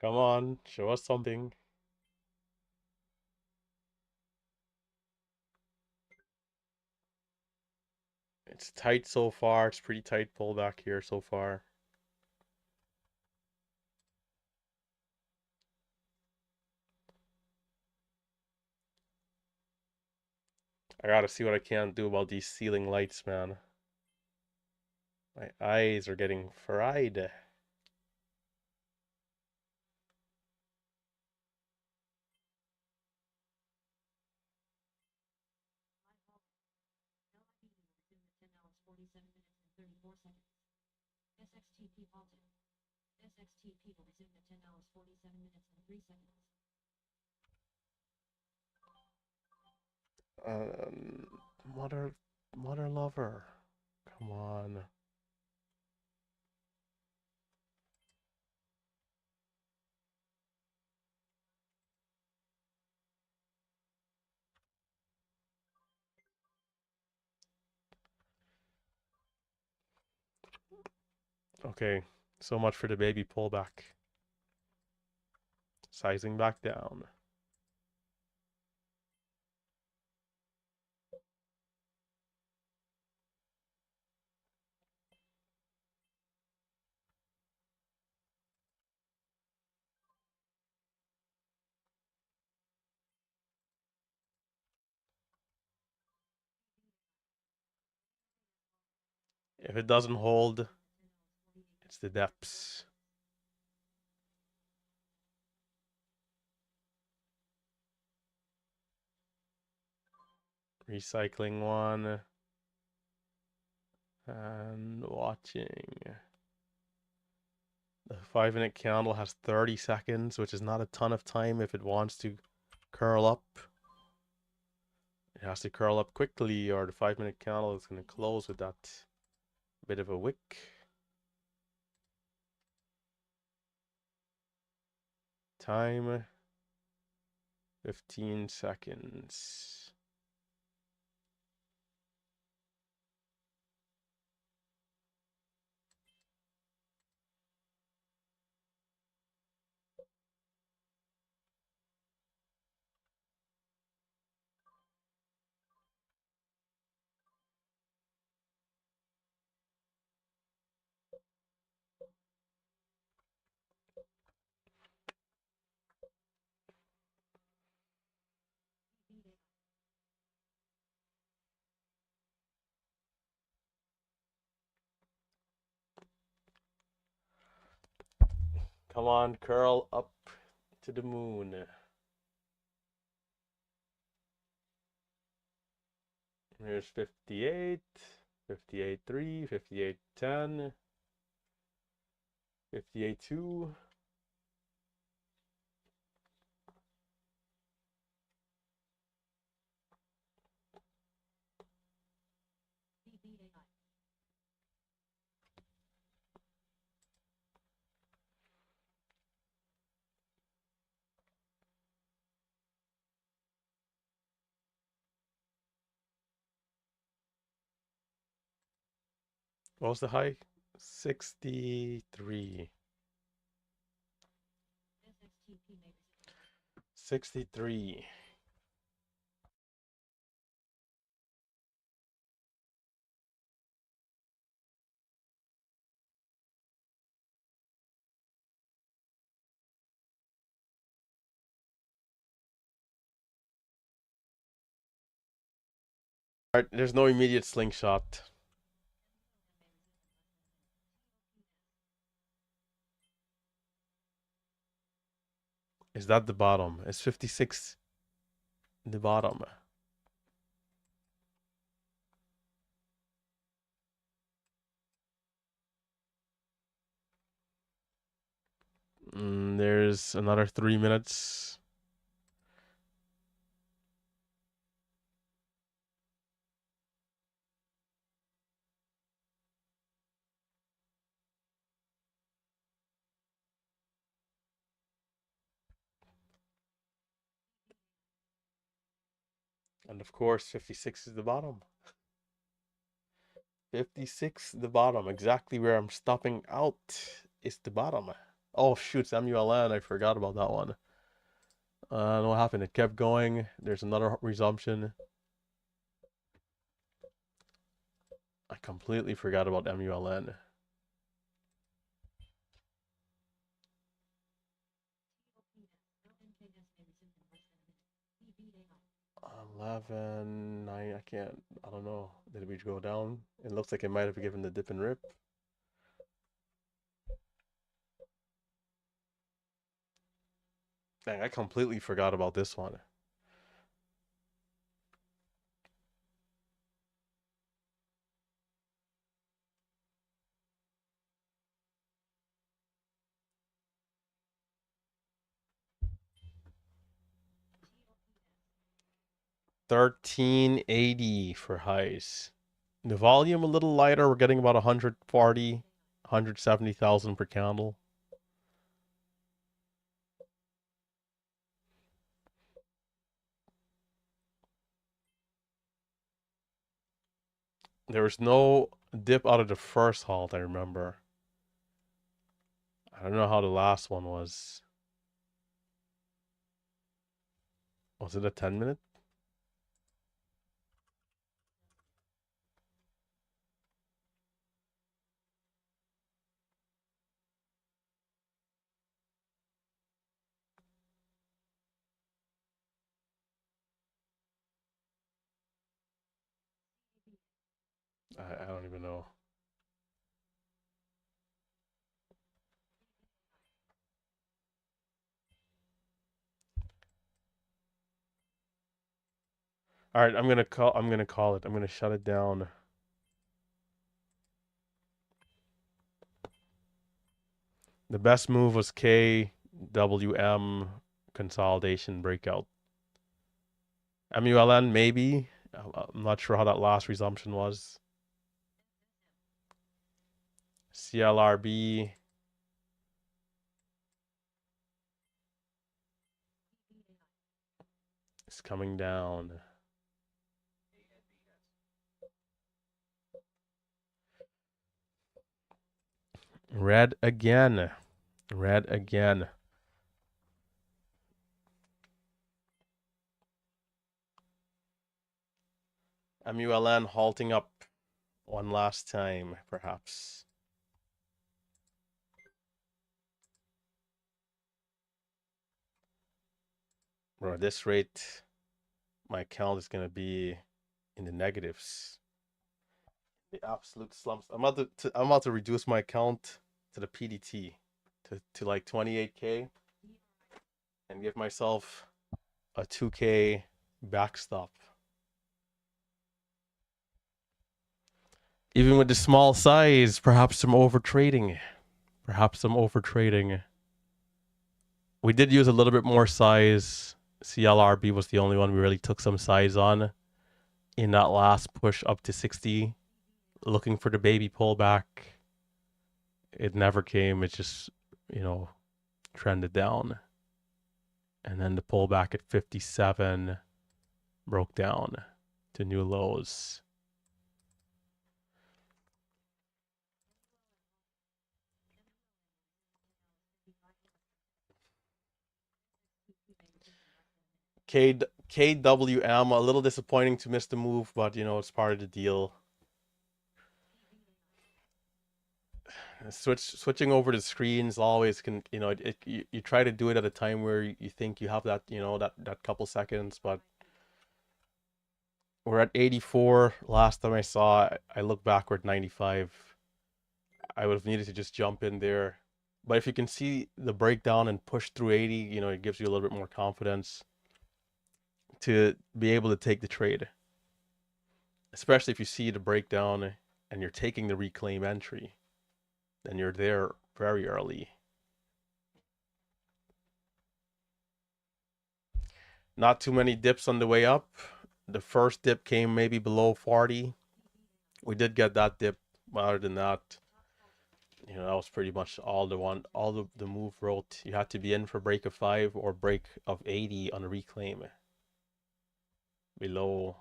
Come on, show us something. It's tight so far. It's pretty tight pullback here so far. I gotta see what I can do about these ceiling lights, man. My eyes are getting fried. SXTP halted. SXTP will resume at 10 hours 47 minutes and 3 seconds. Mother lover. Come on. Okay, so much for the baby pullback. Sizing back down. If it doesn't hold, it's the depths. Recycling one. And watching. The 5-minute candle has 30 seconds, which is not a ton of time if it wants to curl up. It has to curl up quickly, or the 5-minute candle is going to close with that bit of a wick. Time 15 seconds. Come on, curl up to the moon. Here's 58, 58.3, 58.10, 58.2. What was the high? 63. 63. Alright, there's no immediate slingshot. Is that the bottom? Is 56 the bottom? There's another 3 minutes. And of course, 56 is the bottom. 56 the bottom. Exactly where I'm stopping out is the bottom. Oh shoot, it's MULN. I forgot about that one. I don't know what happened. It kept going. There's another resumption. I completely forgot about MULN. TOPS, LNKS may resume in less than a minute. BBAI. 11, 9, I can't, I don't know. Did we go down? It looks like it might have given the dip and rip. Dang, I completely forgot about this one. TOPS. 1380 for highs. The volume a little lighter. We're getting about 140, 170,000 per candle. There was no dip out of the first halt, I remember. I don't know how the last one was. Was it a 10-minute? I don't even know. All right, I'm gonna call it. I'm gonna shut it down. The best move was KWM consolidation breakout. MULN maybe. I'm not sure how that last resumption was. CLRB is coming down. Red again. Red again. MULN halting up one last time, perhaps. Bro, at this rate, my account is gonna be in the negatives. The absolute slumps. I'm about to reduce my account to the PDT to like 28K and give myself a 2K backstop. Even with the small size, perhaps some overtrading. Perhaps some overtrading. We did use a little bit more size. CLRB was the only one we really took some size on in that last push up to 60, looking for the baby pullback. It never came. It just, trended down. And then the pullback at 57 broke down to new lows. KWM, a little disappointing to miss the move, but it's part of the deal. Switching over the screens always can, you try to do it at a time where you think you have that, that couple seconds, but we're at 84. Last time I saw, I looked backward 95. I would have needed to just jump in there. But if you can see the breakdown and push through 80, it gives you a little bit more confidence to be able to take the trade. Especially if you see the breakdown and you're taking the reclaim entry, then you're there very early. Not too many dips on the way up. The first dip came maybe below 40. We did get that dip. Other than that, that was pretty much all the move wrote. You had to be in for break of 5 or break of 80 on a reclaim. Below.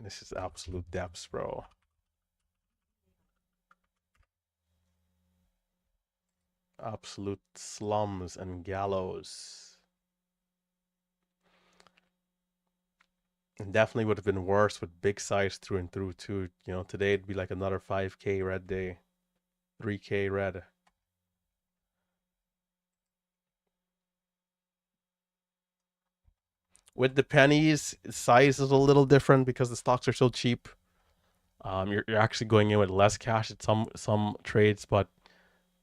This is absolute depths, bro. Absolute slums and gallows. And definitely would have been worse with big size through and through too. You know, today it'd be like another 5K red day. 3K red. With the pennies, size is a little different because the stocks are so cheap. You're actually going in with less cash at some trades, but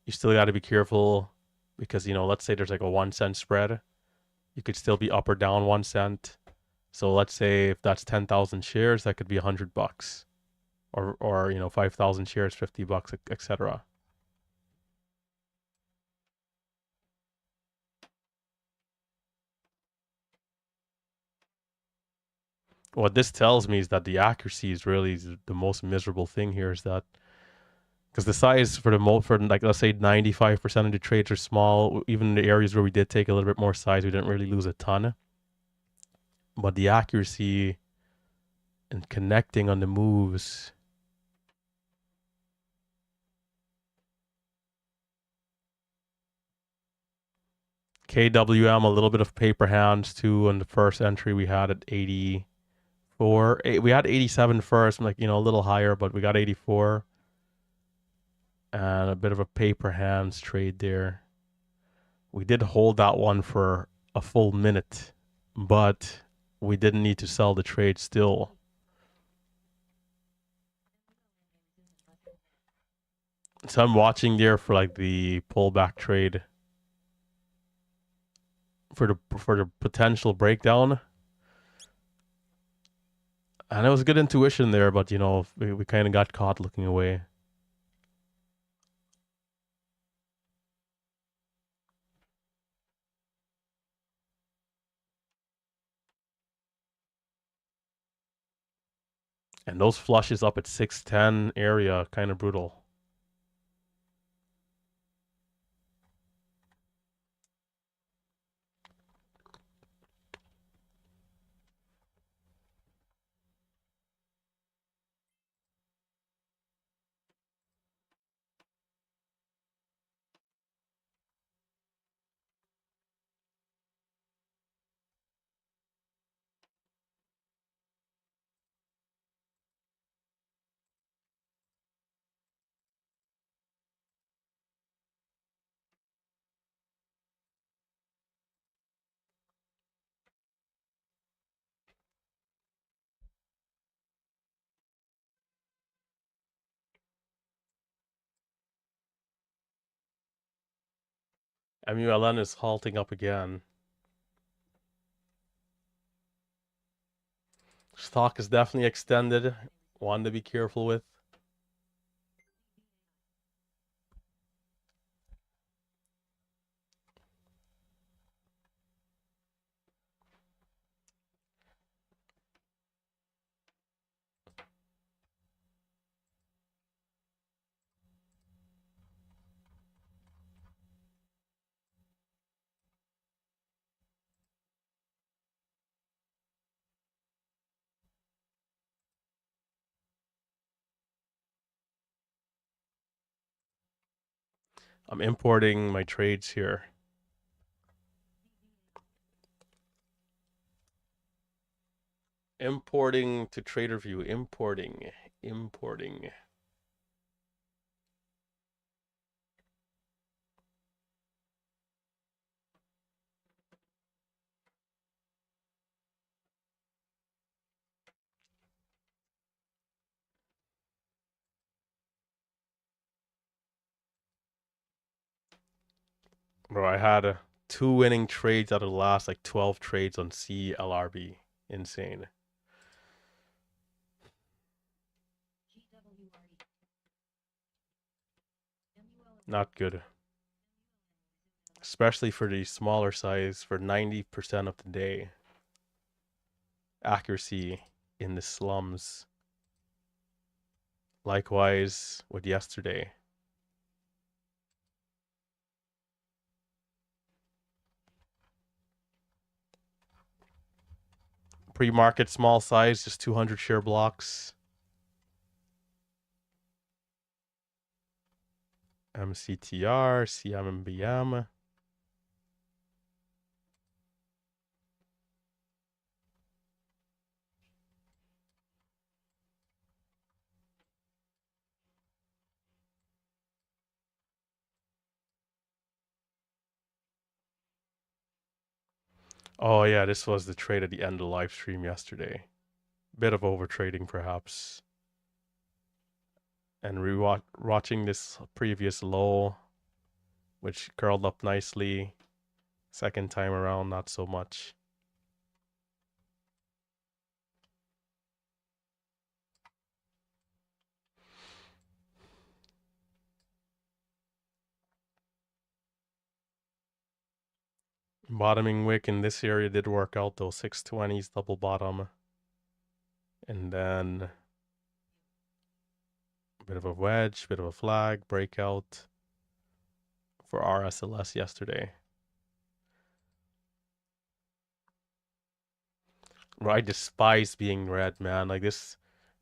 you still got to be careful because, you know, let's say there's like a 1 cent spread, you could still be up or down 1 cent. So let's say if that's 10,000 shares, that could be $100, or you know, 5,000 shares, $50, etc. What this tells me is that the accuracy is really the most miserable thing here. Is that because the size for like, let's say 95% of the trades are small. Even in the areas where we did take a little bit more size, we didn't really lose a ton. But the accuracy and connecting on the moves. KWM, a little bit of paper hands too. On the first entry, we had at 84. We had 87 first, like, you know, a little higher, but we got 84. And a bit of a paper hands trade there. We did hold that one for a full minute, but we didn't need to sell the trade still. So I'm watching there for like the pullback trade for the potential breakdown. And it was good intuition there, but you know, we kind of got caught looking away. And those flushes up at 610 area, kind of brutal. MULN is halting up again. Stock is definitely extended. One to be careful with. I'm importing my trades here. Importing to TraderView. Importing. Bro, I had 2 winning trades out of the last like 12 trades on CLRB. Insane. Not good. Especially for the smaller size for 90% of the day. Accuracy in the slums. Likewise with yesterday. Pre-market small size, just 200 share blocks. MCTR, CMBM. Oh yeah, this was the trade at the end of the live stream yesterday. Bit of overtrading perhaps. And watching this previous low, which curled up nicely. Second time around, not so much. Bottoming wick in this area did work out though. 620s double bottom. And then a bit of a wedge, bit of a flag, breakout for RSLS yesterday. I despise being red, man. Like this,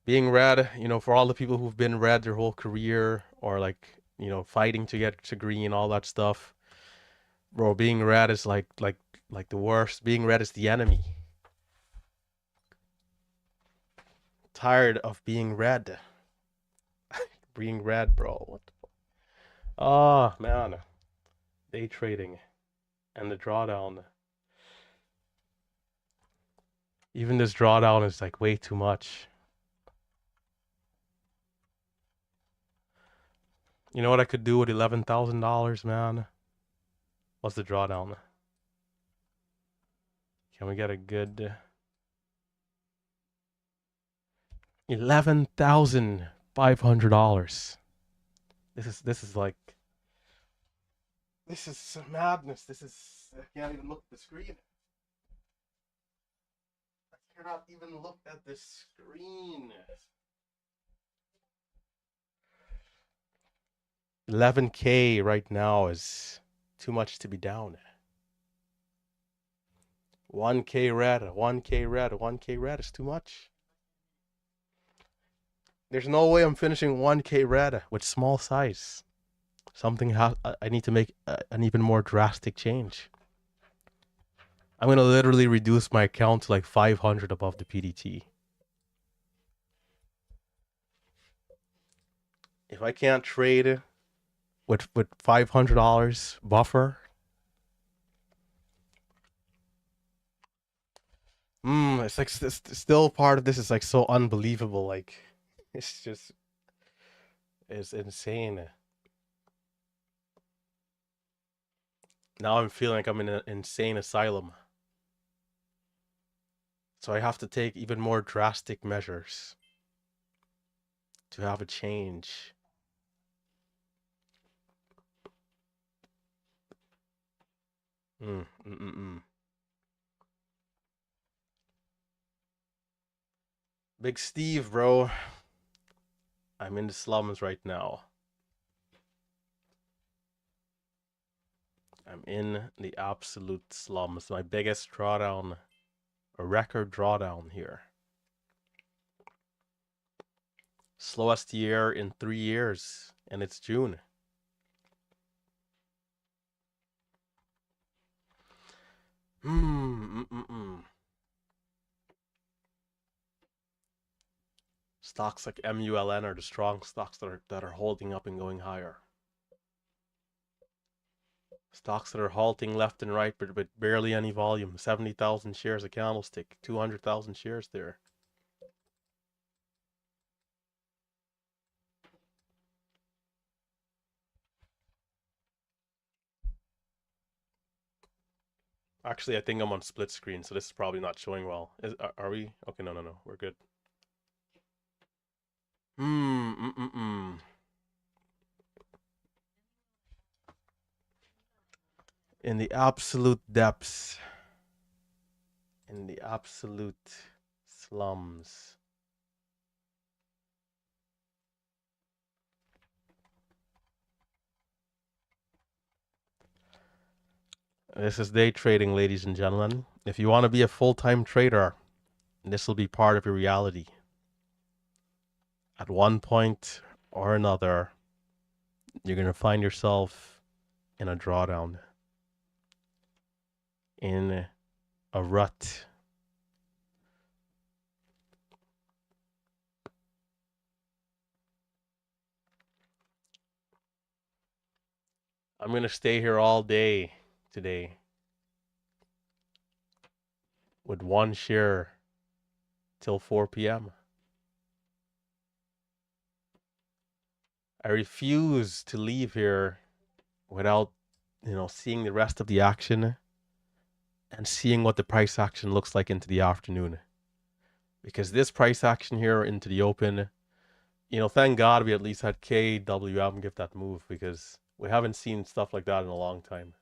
being red, you know, for all the people who've been red their whole career or like, you know, fighting to get to green, all that stuff. Bro, being red is like the worst. Being red is the enemy. Tired of being red. Being red, bro. What the fuck? Oh, man. Day trading and the drawdown. Even this drawdown is like way too much. You know what I could do with $11,000, man? What's the drawdown? Can we get a good $11,500? This is like, this is madness. This is, I can't even look at the screen. I cannot even look at the screen. 11K right now is too much to be down. 1K red, 1K red, 1K red is too much. There's no way I'm finishing 1K red with small size. I need to make an even more drastic change. I'm gonna literally reduce my account to like 500 above the PDT. If I can't trade with $500 buffer, it's like still part of this is like so unbelievable. Like it's insane. Now I'm feeling like I'm in an insane asylum. So I have to take even more drastic measures to have a change. Big Steve, bro. I'm in the slums right now. I'm in the absolute slums. My biggest drawdown, a record drawdown here. Slowest year in 3 years, and it's June. Stocks like MULN are the strong stocks that are holding up and going higher. Stocks that are halting left and right, but with barely any volume. 70,000 shares a candlestick, 200,000 shares there. Actually, I think I'm on split screen, so this is probably not showing well. Are we? Okay, no, we're good. In the absolute depths. In the absolute slums. This is day trading, ladies and gentlemen. If you want to be a full-time trader, This will be part of your reality. At one point or another, you're going to find yourself in a drawdown, in a rut. I'm going to stay here all day today with one share till 4 p.m. I refuse to leave here without, seeing the rest of the action and seeing what the price action looks like into the afternoon. Because this price action here into the open, thank God we at least had KWM give that move, because we haven't seen stuff like that in a long time.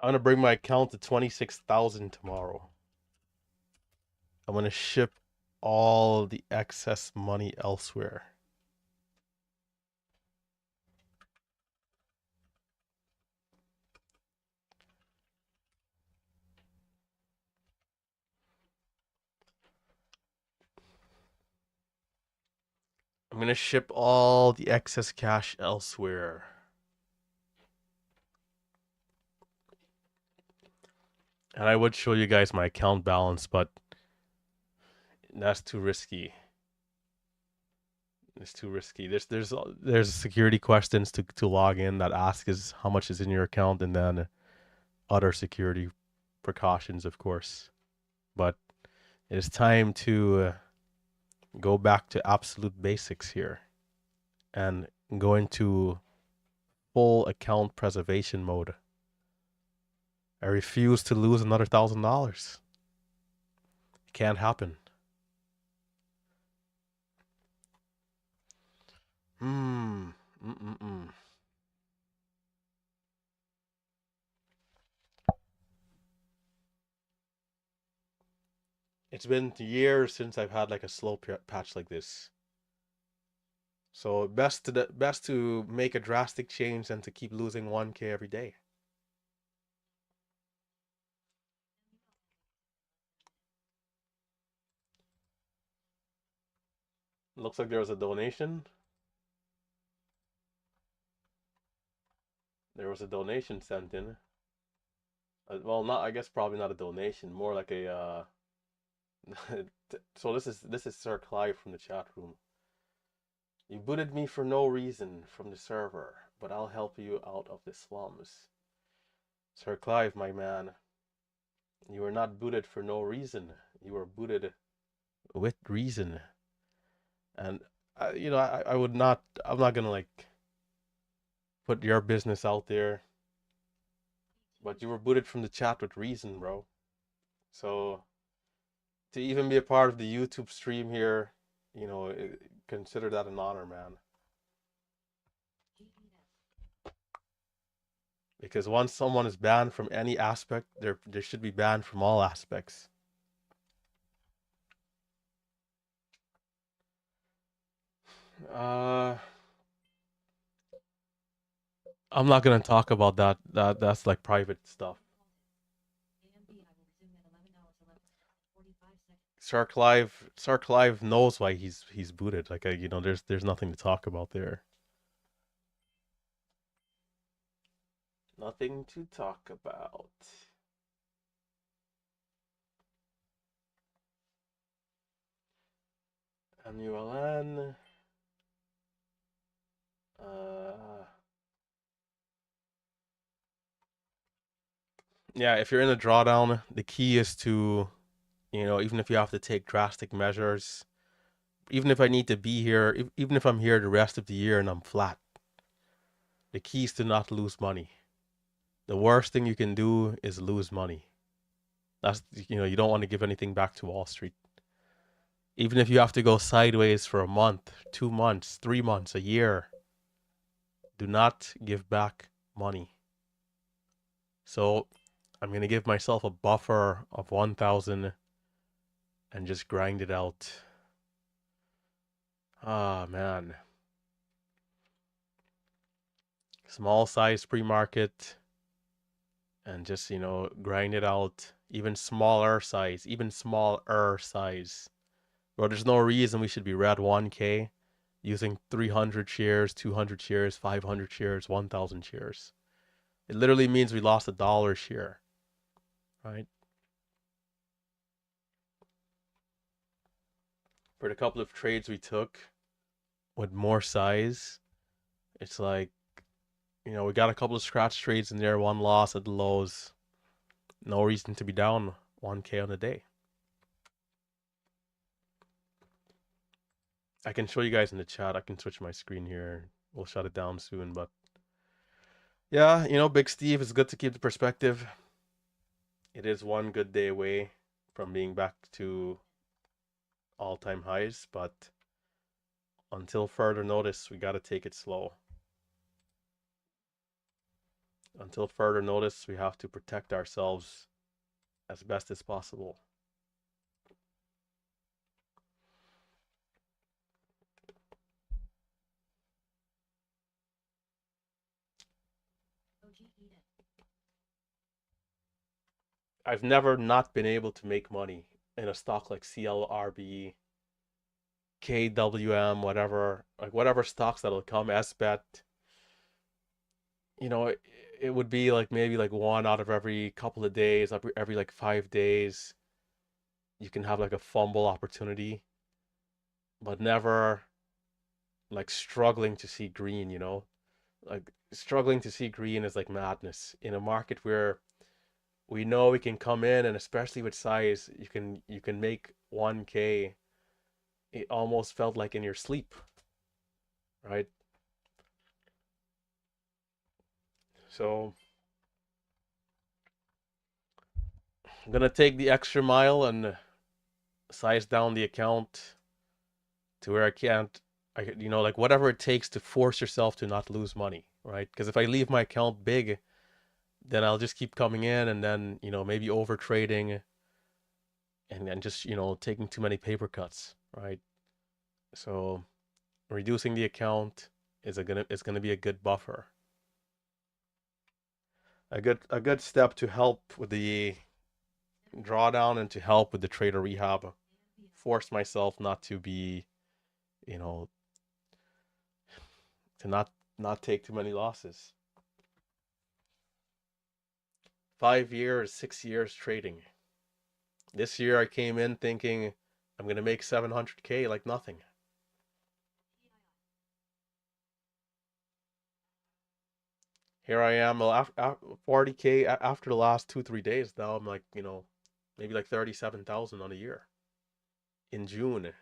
I'm gonna bring my account to 26,000 tomorrow. I'm gonna ship all the excess money elsewhere. I'm gonna ship all the excess cash elsewhere. And I would show you guys my account balance, but that's too risky. It's too risky. There's security questions to log in that ask is how much is in your account, and then other security precautions, of course. But it is time to go back to absolute basics here and go into full account preservation mode. I refuse to lose another $1,000. It can't happen. It's been years since I've had like a slow patch like this. So best to make a drastic change than to keep losing 1K every day. Looks like there was a donation. There was a donation sent in. Well, not, I guess probably not a donation, more like a so this is Sir Clive from the chat room. You booted me for no reason from the server, but I'll help you out of the slums. Sir Clive, my man, you were not booted for no reason. You were booted with reason. And I would not. I'm not gonna like put your business out there. But you were booted from the chat with reason, bro. So to even be a part of the YouTube stream here, consider that an honor, man. Because once someone is banned from any aspect, they should be banned from all aspects. I'm not gonna talk about that. That's like private stuff. Sir Clive knows why he's booted. Like there's nothing to talk about there. Nothing to talk about. MULN. Yeah, if you're in a drawdown, the key is to, even if you have to take drastic measures, even if I need to be here, even if I'm here the rest of the year and I'm flat, the key is to not lose money. The worst thing you can do is lose money. That's, you don't want to give anything back to Wall Street. Even if you have to go sideways for a month, 2 months, 3 months, a year, do not give back money. So I'm going to give myself a buffer of 1,000 and just grind it out. Ah, man. Small size pre-market and just, grind it out. Even smaller size. Bro, there's no reason we should be red 1K using 300 shares, 200 shares, 500 shares, 1,000 shares. It literally means we lost $1 share, right? For the couple of trades we took with more size, it's like, we got a couple of scratch trades in there, one loss at the lows. No reason to be down 1K on the day. I can show you guys in the chat. I can switch my screen here. We'll shut it down soon, but yeah, Big Steve, it's good to keep the perspective. It is one good day away from being back to all-time highs, but until further notice, we got to take it slow. Until further notice, we have to protect ourselves as best as possible. I've never not been able to make money in a stock like CLRB, KWM, whatever stocks that'll come, SBET. It would be like maybe like one out of every couple of days, every like 5 days, you can have like a fumble opportunity, but never like struggling to see green, like struggling to see green is like madness in a market where we know we can come in, and especially with size, you can make 1K. It almost felt like in your sleep, right? So I'm gonna take the extra mile and size down the account to where like whatever it takes to force yourself to not lose money, right? Because if I leave my account big, then I'll just keep coming in and then, maybe over trading and just, taking too many paper cuts, right? So reducing the account is gonna be a good buffer. A good step to help with the drawdown and to help with the trader rehab. Force myself not to be, to not take too many losses. 5 years, 6 years trading. This year I came in thinking I'm gonna make 700K like nothing. Here I am, 40K after the last 2-3 days. Now I'm like, maybe like 37,000 on a year. In June,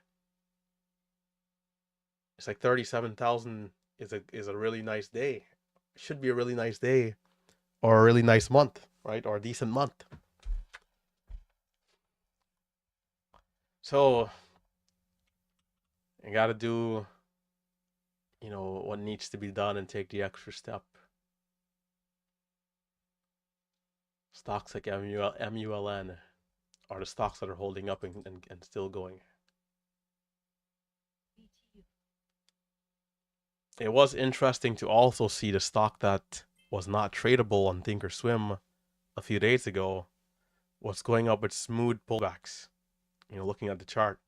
it's like 37,000 is a really nice day. Should be a really nice day, or a really nice month, right? Or a decent month. So I gotta do, what needs to be done and take the extra step. Stocks like MULN are the stocks that are holding up and still going. It was interesting to also see the stock that was not tradable on Thinkorswim a few days ago was going up with smooth pullbacks. Looking at the chart.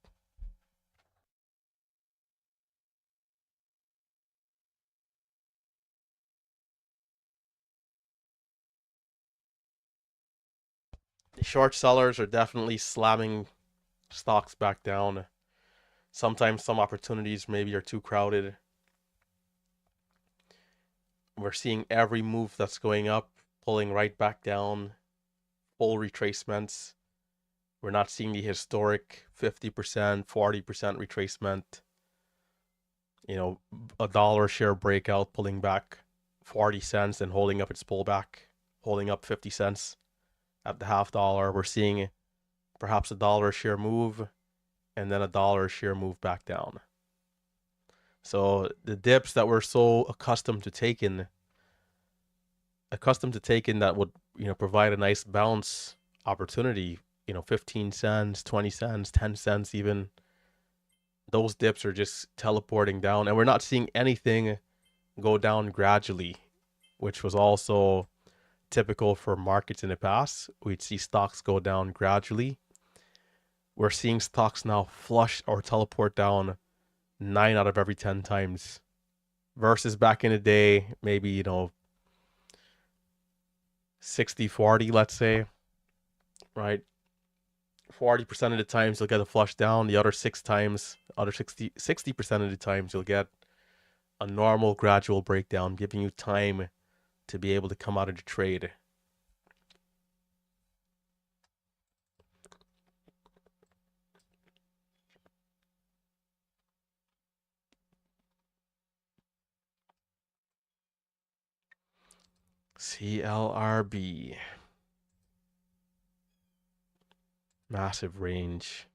The short sellers are definitely slamming stocks back down. Sometimes some opportunities maybe are too crowded. We're seeing every move that's going up, pulling right back down, full retracements. We're not seeing the historic 50%, 40% retracement. You know, a dollar share breakout, pulling back 40 cents and holding up its pullback, holding up 50 cents at the half dollar. We're seeing perhaps a dollar share move and then a dollar share move back down. So the dips that we're so accustomed to taking that would, you know, provide a nice bounce opportunity, you know, 15 cents, 20 cents, 10 cents even, those dips are just teleporting down, and we're not seeing anything go down gradually, which was also typical for markets in the past. We'd see stocks go down gradually. We're seeing stocks now flush or teleport down 9 out of every 10 times versus back in the day, maybe, you know, 60-40, let's say, right? 40% of the times you'll get a flush down. The other 60% of the times you'll get a normal gradual breakdown, giving you time to be able to come out of the trade. CLRB. Massive range.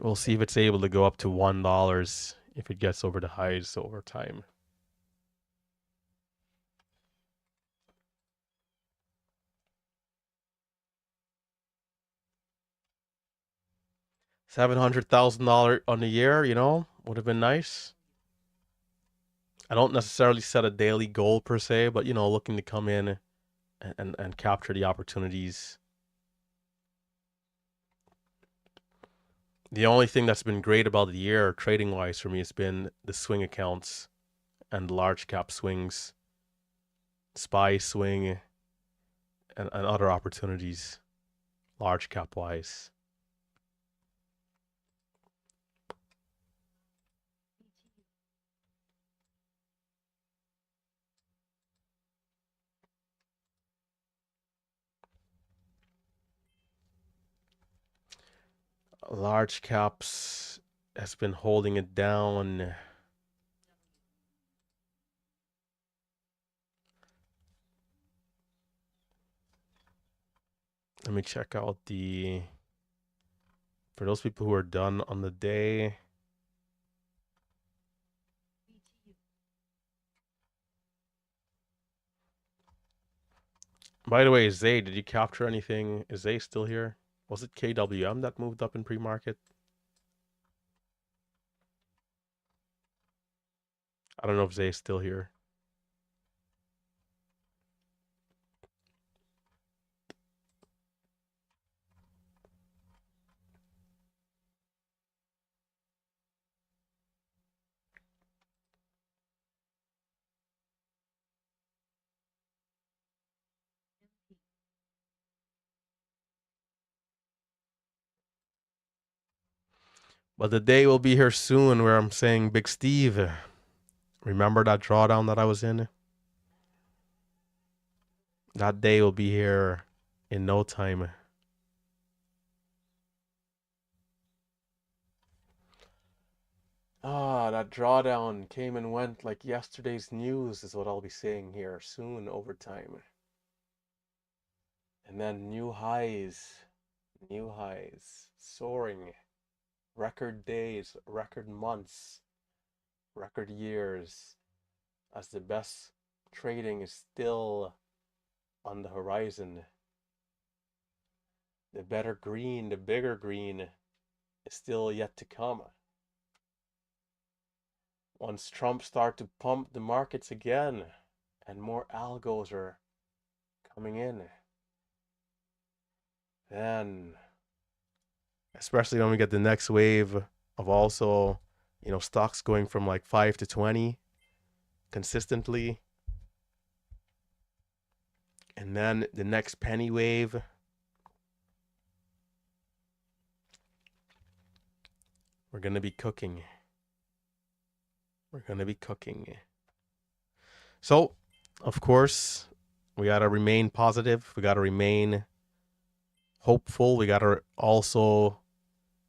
We'll see if it's able to go up to $1 if it gets over the highs over time. $700,000 on the year, you know, would have been nice. I don't necessarily set a daily goal per se, but, you know, looking to come in and capture the opportunities. The only thing that's been great about the year trading wise for me has been the swing accounts and large cap swings, SPY swing, and other opportunities, large cap wise. Large caps has been holding it down. Let me check out the, for those people who are done on the day. By the way, Zay, did you capture anything? Is Zay still here? Was it KWM that moved up in pre-market? I don't know if Zay's still here. But the day will be here soon where I'm saying, Big Steve, remember that drawdown that I was in? That day will be here in no time. That drawdown came and went like yesterday's news is what I'll be saying here soon over time. And then new highs, soaring, record days, record months, record years, as the best trading is still on the horizon. The better green, the bigger green is still yet to come. Once Trump starts to pump the markets again and more algos are coming in, then, especially when we get the next wave of also, you know, stocks going from like 5 to 20 consistently, and then the next penny wave, We're going to be cooking. We're going to be cooking. So, of course, we got to remain positive. We got to remain hopeful. We got to also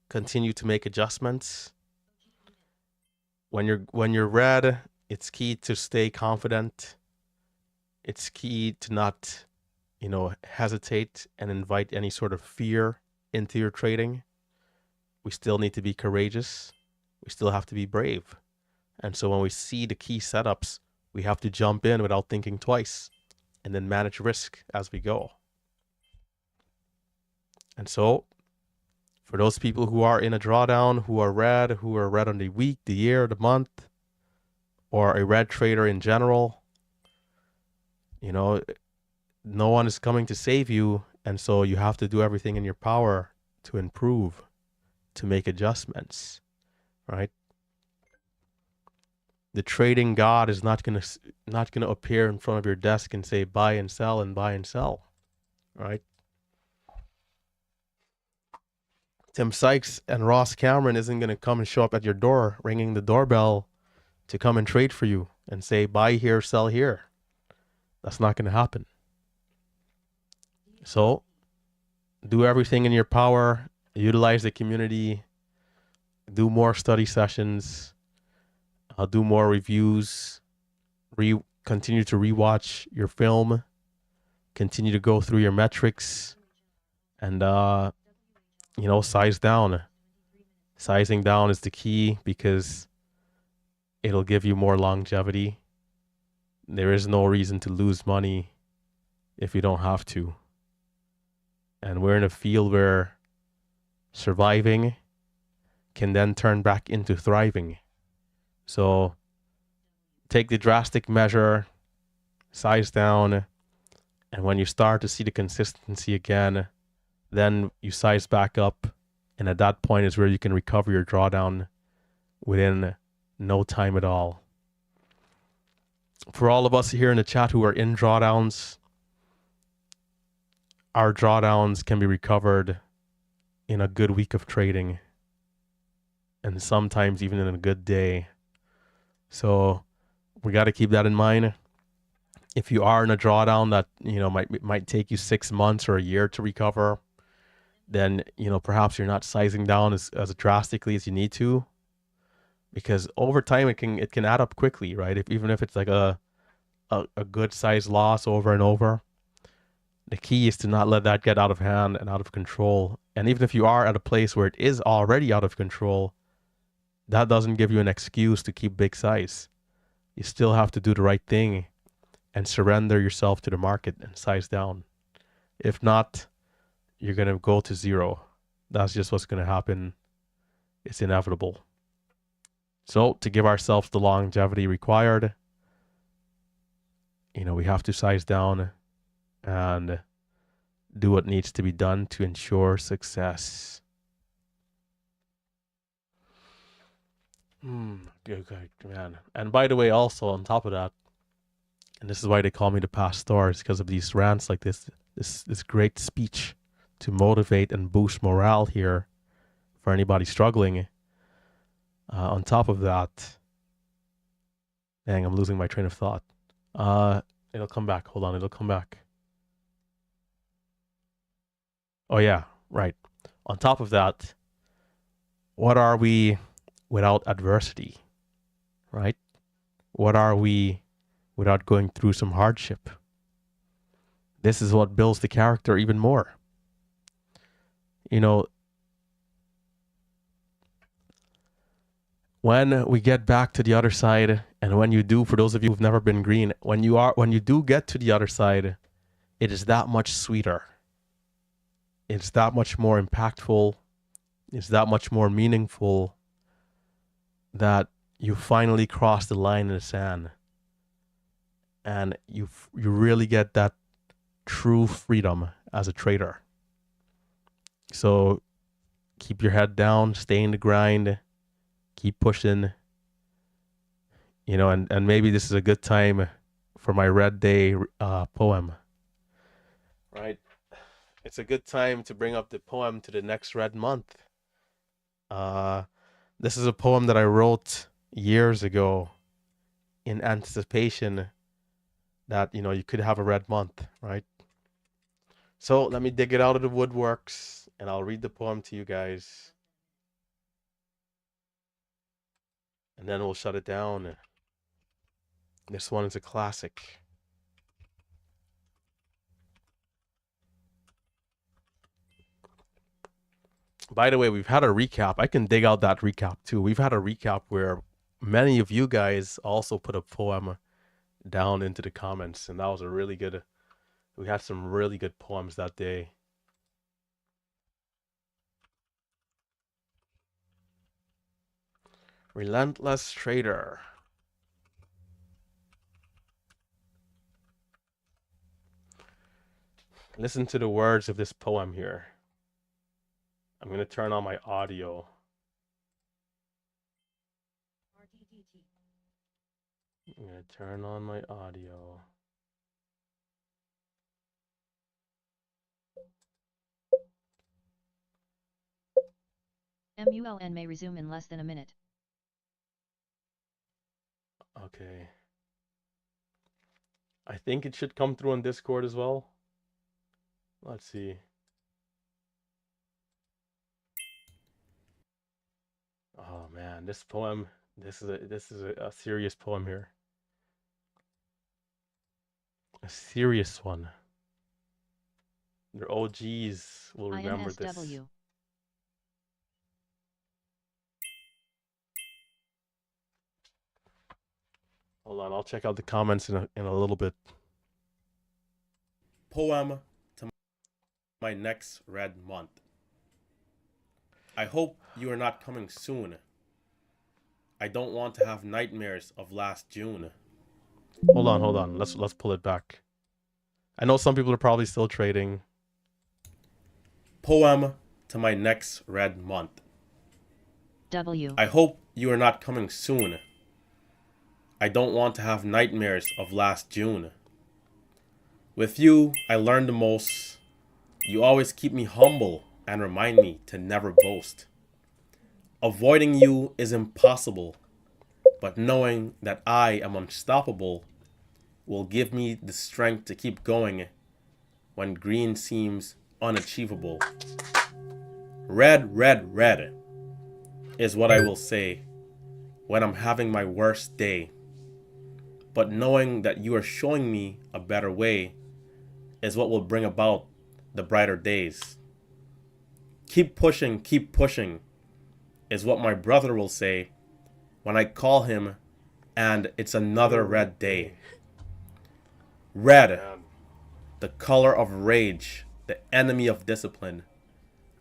continue to make adjustments. When you're red, it's key to stay confident. It's key to not, hesitate and invite any sort of fear into your trading. We still need to be courageous. We still have to be brave. And so when we see the key setups, we have to jump in without thinking twice and then manage risk as we go. And so for those people who are in a drawdown, who are red on the week, the year, the month, or a red trader in general, no one is coming to save you. And so you have to do everything in your power to improve, to make adjustments, right? The trading god is not gonna appear in front of your desk and say buy and sell and buy and sell, right? Tim Sykes and Ross Cameron isn't gonna come and show up at your door ringing the doorbell to come and trade for you and say buy here, sell here. That's not gonna happen. So do everything in your power, utilize the community, do more study sessions, do more reviews, continue to rewatch your film, continue to go through your metrics, and size down. Sizing down is the key because it'll give you more longevity. There is no reason to lose money if you don't have to. And we're in a field where surviving can then turn back into thriving. So take the drastic measure, size down, and when you start to see the consistency again, then you size back up, and at that point is where you can recover your drawdown within no time at all. For all of us here in the chat who are in drawdowns, our drawdowns can be recovered in a good week of trading, and sometimes even in a good day. So we got to keep that in mind. If you are in a drawdown that might take you 6 months or a year to recover, then perhaps you're not sizing down as drastically as you need to, because over time it can add up quickly, right? Even if it's like a good size loss over and over, the key is to not let that get out of hand and out of control. And even if you are at a place where it is already out of control, that doesn't give you an excuse to keep big size. You still have to do the right thing and surrender yourself to the market and size down. If not, you're going to go to zero. That's just what's going to happen. It's inevitable. So to give ourselves the longevity required, we have to size down and do what needs to be done to ensure success. Good, man. And by the way, also on top of that, and this is why they call me the pastor, is because of these rants like this great speech to motivate and boost morale here for anybody struggling. On top of that, dang, I'm losing my train of thought. It'll come back. Hold on, it'll come back. Oh yeah, right. On top of that, what are we without adversity, right? What are we without going through some hardship? This is what builds the character even more. When we get back to the other side, and when you do, for those of you who've never been green, when you do get to the other side, it is that much sweeter. It's that much more impactful. It's that much more meaningful that you finally cross the line in the sand, and you really get that true freedom as a trader. So keep your head down, stay in the grind, keep pushing, and maybe this is a good time for my Red Day poem, right? It's a good time to bring up the poem to the next red month. This is a poem that I wrote years ago in anticipation that, you could have a red month, right? So let me dig it out of the woodworks and I'll read the poem to you guys. And then we'll shut it down. This one is a classic. By the way, we've had a recap. I can dig out that recap too. We've had a recap where many of you guys also put a poem down into the comments, and that was a really good. We had some really good poems that day. Relentless Trader. Listen to the words of this poem here. I'm going to turn on my audio. I'm going to turn on my audio. MULN may resume in less than a minute. Okay. I think it should come through on Discord as well. Let's see. Oh man, this poem, this is a serious poem here. A serious one. Your OGs will remember this. INSW. Hold on, I'll check out the comments in a little bit. Poem to my next red month. I hope you are not coming soon. I don't want to have nightmares of last June. Hold on. Let's pull it back. I know some people are probably still trading. Poem to my next red month. W. I hope you are not coming soon. I don't want to have nightmares of last June. With you, I learn the most. You always keep me humble and remind me to never boast. Avoiding you is impossible, but knowing that I am unstoppable will give me the strength to keep going when green seems unachievable. Red, red, red is what I will say when I'm having my worst day. But knowing that you are showing me a better way is what will bring about the brighter days. Keep pushing is what my brother will say when I call him and it's another red day. Red, the color of rage, the enemy of discipline.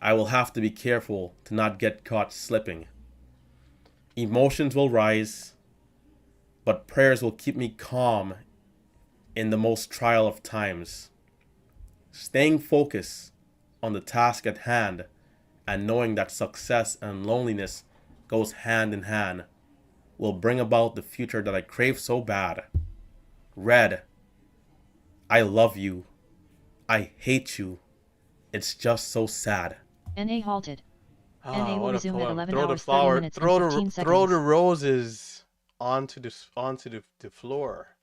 I will have to be careful to not get caught slipping. Emotions will rise, but prayers will keep me calm in the most trial of times. Staying focused on the task at hand and knowing that success and loneliness goes hand in hand will bring about the future that I crave so bad. Red, I love you. I hate you. It's just so sad. NA halted. NA will What a resume at poem. 11 Throw the hours 30 flower, minutes and 15 throw the seconds. roses onto the floor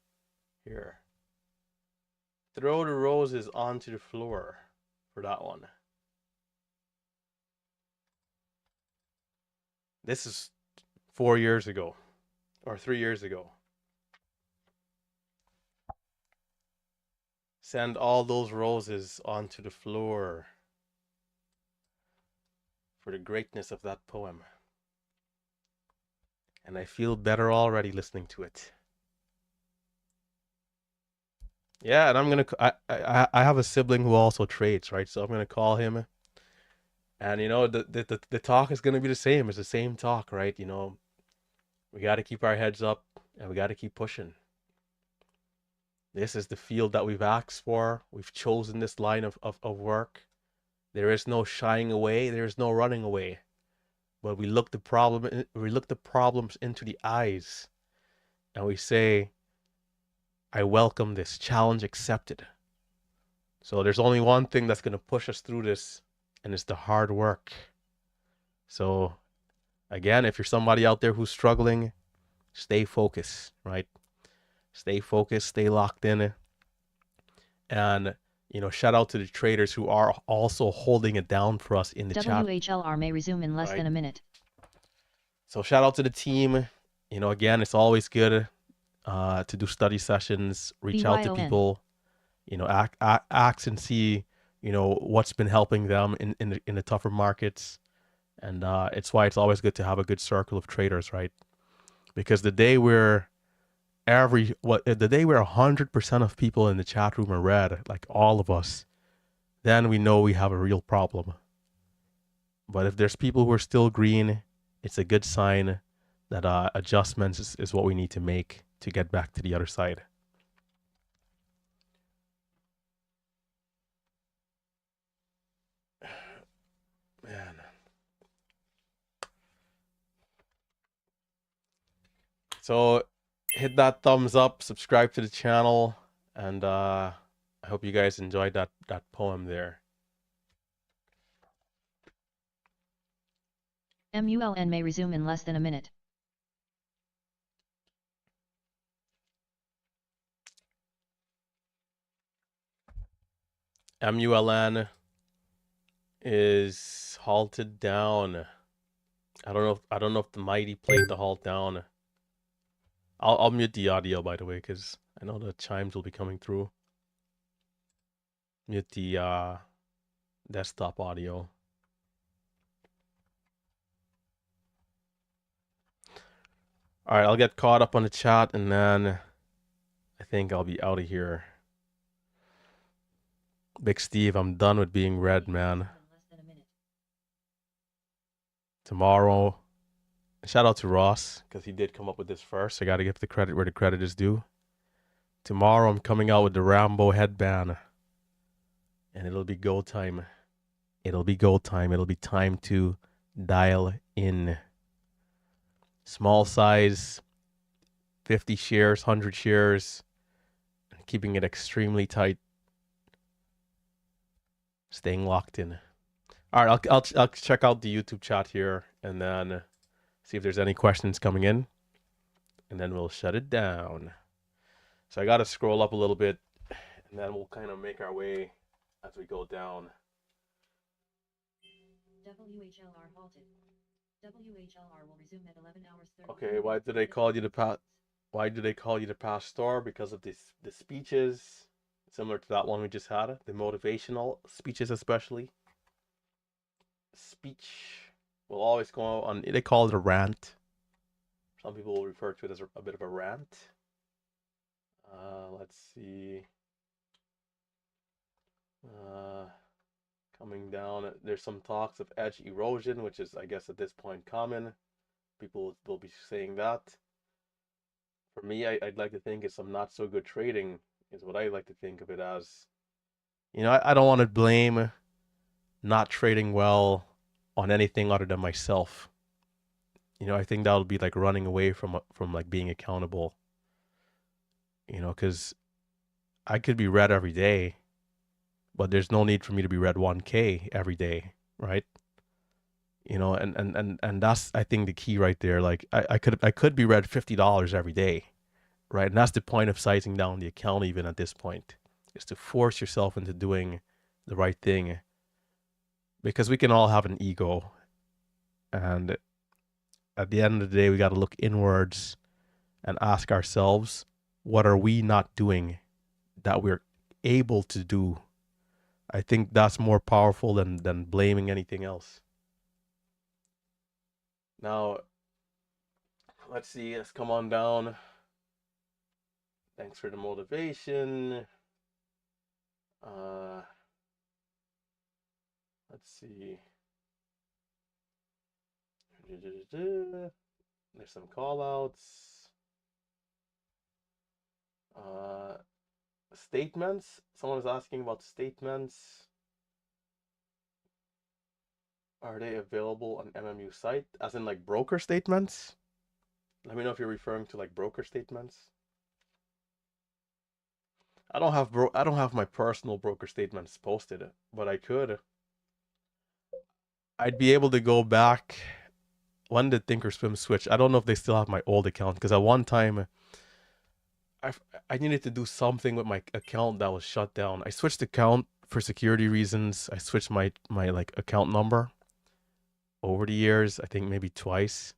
here. Throw the roses onto the floor for that one. This is 4 years ago or 3 years ago. Send all those roses onto the floor for the greatness of that poem. And I feel better already listening to it. Yeah, and I'm gonna. I have a sibling who also trades, right? So I'm gonna call him, and the talk is gonna be the same. It's the same talk, right? We got to keep our heads up, and we got to keep pushing. This is the field that we've asked for. We've chosen this line of work. There is no shying away. There is no running away. But we look the problems into the eyes, and we say, I welcome this challenge accepted. So there's only one thing that's going to push us through this, and it's the hard work. So Again, if you're somebody out there who's struggling, stay focused, right? Stay focused, stay locked in. And, shout out to the traders who are also holding it down for us in the chat. WHLR may resume in less than a minute. So shout out to the team. Again, it's always good to do study sessions, reach out to people, ask and see, what's been helping them in the tougher markets. And it's why it's always good to have a good circle of traders, right? Because the day where 100% of people in the chat room are red, like all of us, then we know we have a real problem. But if there's people who are still green, it's a good sign that adjustments is what we need to make to get back to the other side. Man. So hit that thumbs up, subscribe to the channel, and I hope you guys enjoyed that poem there. MULN may resume in less than a minute. MULN is halted down. I don't know if the mighty played the halt down. I'll mute the audio, by the way, because I know the chimes will be coming through. Mute the desktop audio. All right, I'll get caught up on the chat, and then I think I'll be out of here. Big Steve, I'm done with being red, man. Tomorrow, shout out to Ross, because he did come up with this first. I got to give the credit where the credit is due. Tomorrow, I'm coming out with the Rambo headband, and it'll be go time. It'll be go time. It'll be time to dial in. Small size, 50 shares, 100 shares, keeping it extremely tight. Staying locked in. All right, I'll check out the YouTube chat here and then see if there's any questions coming in, and then we'll shut it down. So I got to scroll up a little bit, and then we'll kind of make our way as we go down. WHLR halted. WHLR will resume at 11 hours 30. Okay, why do they call you the pastor? Because of the speeches, similar to that one we just had, the motivational speeches especially. Speech will always go on, they call it a rant. Some people will refer to it as a bit of a rant. Let's see. Coming down, there's some talks of edge erosion, which is, I guess, at this point common. People will be saying that. For me, I'd like to think it's some not so good trading is what I like to think of it as. I don't want to blame not trading well on anything other than myself. I think that would be like running away from like being accountable. Because I could be red every day, but there's no need for me to be red 1K every day, right? And that's, I think, the key right there. Like I could be red $50 every day, right? And that's the point of sizing down the account even at this point, is to force yourself into doing the right thing. Because we can all have an ego, and at the end of the day, we got to look inwards and ask ourselves, what are we not doing that we're able to do? I think that's more powerful than blaming anything else. Now, let's see. Let's come on down. Thanks for the motivation. Let's see. There's some call outs. Statements. Someone is asking about statements. Are they available on MMU site? As in like broker statements? Let me know if you're referring to like broker statements. I don't have my personal broker statements posted, but I could. I'd be able to go back when did Thinkorswim switch? I don't know if they still have my old account, because at one time I I needed to do something with my account that was shut down. I switched account for security reasons. I switched my like account number over the years. I think maybe twice.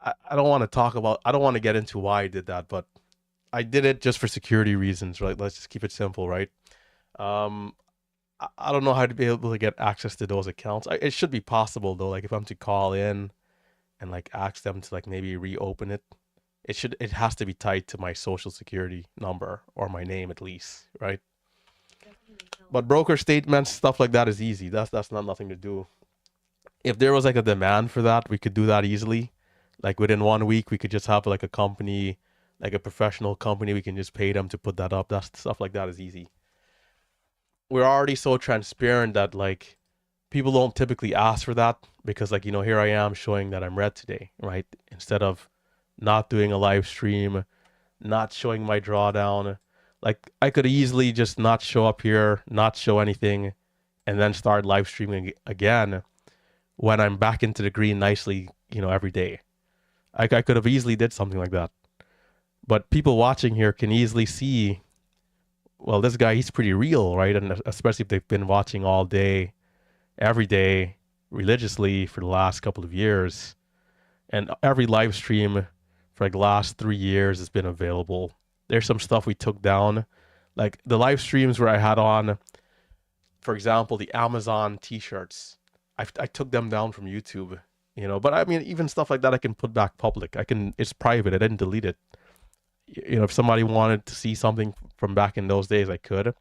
I don't want to talk about. I don't want to get into why I did that, but I did it just for security reasons, right? Let's just keep it simple, right? Um, I don't know how to be able to get access to those accounts. It should be possible though. Like if I'm to call in and like ask them to like maybe reopen it, it has to be tied to my social security number or my name at least, right? But broker statements, stuff like that is easy. That's not nothing to do. If there was like a demand for that, we could do that easily. Like within 1 week, we could just have like a company, like a professional company. We can just pay them to put that up. That stuff like that is easy. We're already so transparent that like people don't typically ask for that because like, you know, here I am showing that I'm red today, right? Instead of not doing a live stream, not showing my drawdown. Like I could easily just not show up here, not show anything, and then start live streaming again when I'm back into the green nicely, you know, every day. I could have easily did something like that. But people watching here can easily see, well, this guy, he's pretty real, right? And especially if they've been watching all day, every day, religiously for the last couple of years. And every live stream for like the last 3 years has been available. There's some stuff we took down. Like the live streams where I had on, for example, the Amazon t-shirts. I took them down from YouTube, you know, but I mean, even stuff like that, I can put back public. It's private. I didn't delete it. You know, if somebody wanted to see something from back in those days, I could.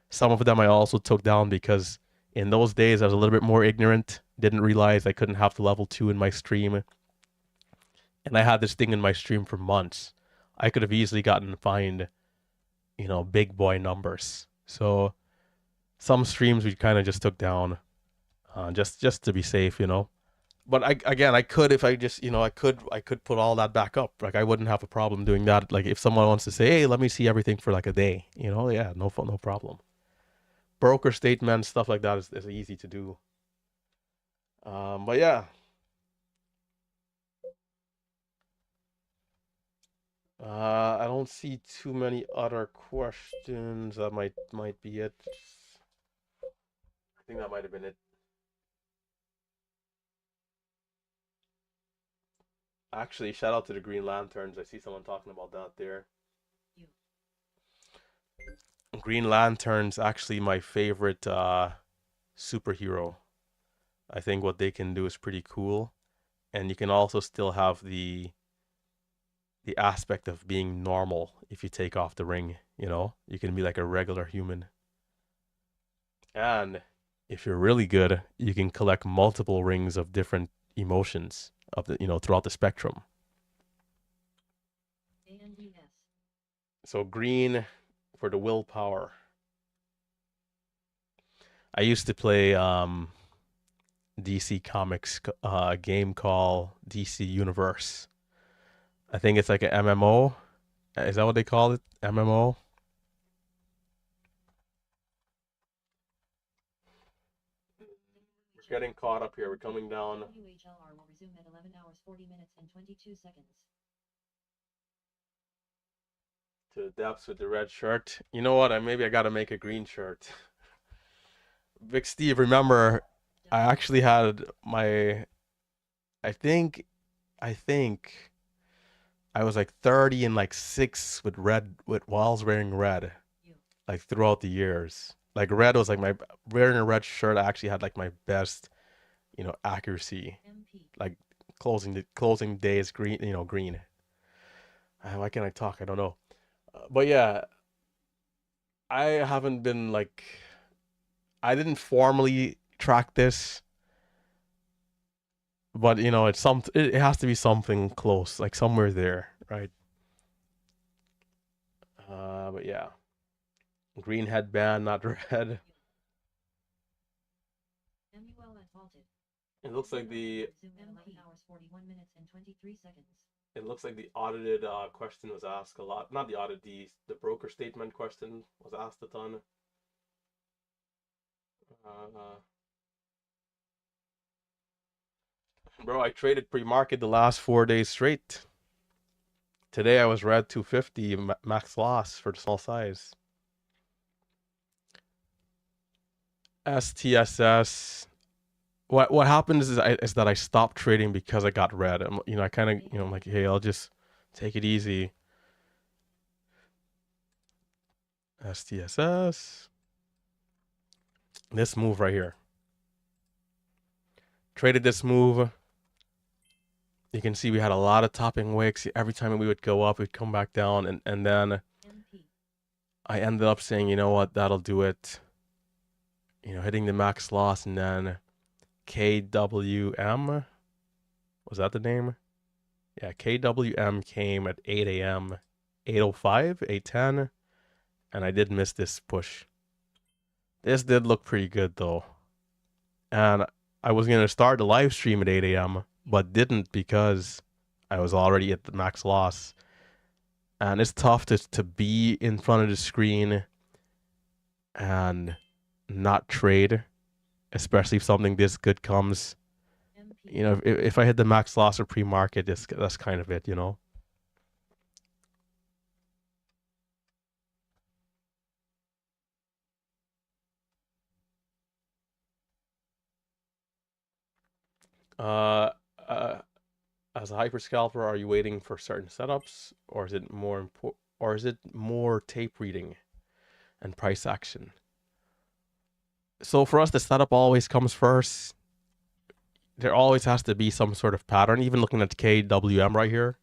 Some of them I also took down because in those days I was a little bit more ignorant, didn't realize I couldn't have the level 2 in my stream. And I had this thing in my stream for months. I could have easily gotten fined, you know, big boy numbers. So some streams we kind of just took down, just to be safe, you know. But I could if I just, you know, I could put all that back up. Like I wouldn't have a problem doing that. Like if someone wants to say, hey, let me see everything for like a day, you know, yeah, no problem. Broker statements, stuff like that is easy to do. But yeah. I don't see too many other questions. That might be it. I think that might have been it. Actually, shout out to the Green Lanterns. I see someone talking about that there. Green Lantern's actually my favorite superhero. I think what they can do is pretty cool, and you can also still have the aspect of being normal if you take off the ring. You know, you can be like a regular human, and if you're really good, you can collect multiple rings of different emotions of the, you know, throughout the spectrum. So green for the willpower. I used to play DC Comics game called DC Universe. I think it's like an MMO. Is that what they call it? MMO? We're getting caught up here. We're coming down. WHLR will resume at 11 hours 40 minutes and 22 seconds. To the depths with the red shirt. You know what? Maybe I gotta make a green shirt. Big Steve, remember, I actually had my. I think I was like 30 and like 6 with red with while I was wearing red, like throughout the years. Like red was like my wearing a red shirt. I actually had like my best, you know, accuracy. Like closing days green, you know, green. Why can't I talk? I don't know. But yeah, I haven't been like I didn't formally track this, but you know, it has to be something close, like somewhere there, right? But yeah, green headband, not red. It looks like it looks like the audited question was asked a lot. Not the audit, the broker statement question was asked a ton. Bro, I traded pre-market the last 4 days straight. Today I was red 250 max loss for the small size. STSS. What happens is that I stopped trading because I got red. I kind of I'm like, hey, I'll just take it easy. STSS. This move right here. Traded this move. You can see we had a lot of topping wicks. Every time we would go up, we'd come back down, and then I ended up saying, you know what, that'll do it. Hitting the max loss, and then KWM. Was that the name? Yeah, KWM came at 8 a.m., 8:05, 8:10, and I did miss this push. This did look pretty good though. And I was going to start the live stream at 8 a.m., but didn't because I was already at the max loss. And it's tough to be in front of the screen and not trade, especially if something this good comes. If I hit the max loss or pre-market, that's kind of it, Uh, uh, as a hyper scalper, are you waiting for certain setups, or is it more tape reading and price action? So for us, the setup always comes first. There always has to be some sort of pattern. Even looking at the KWM right here,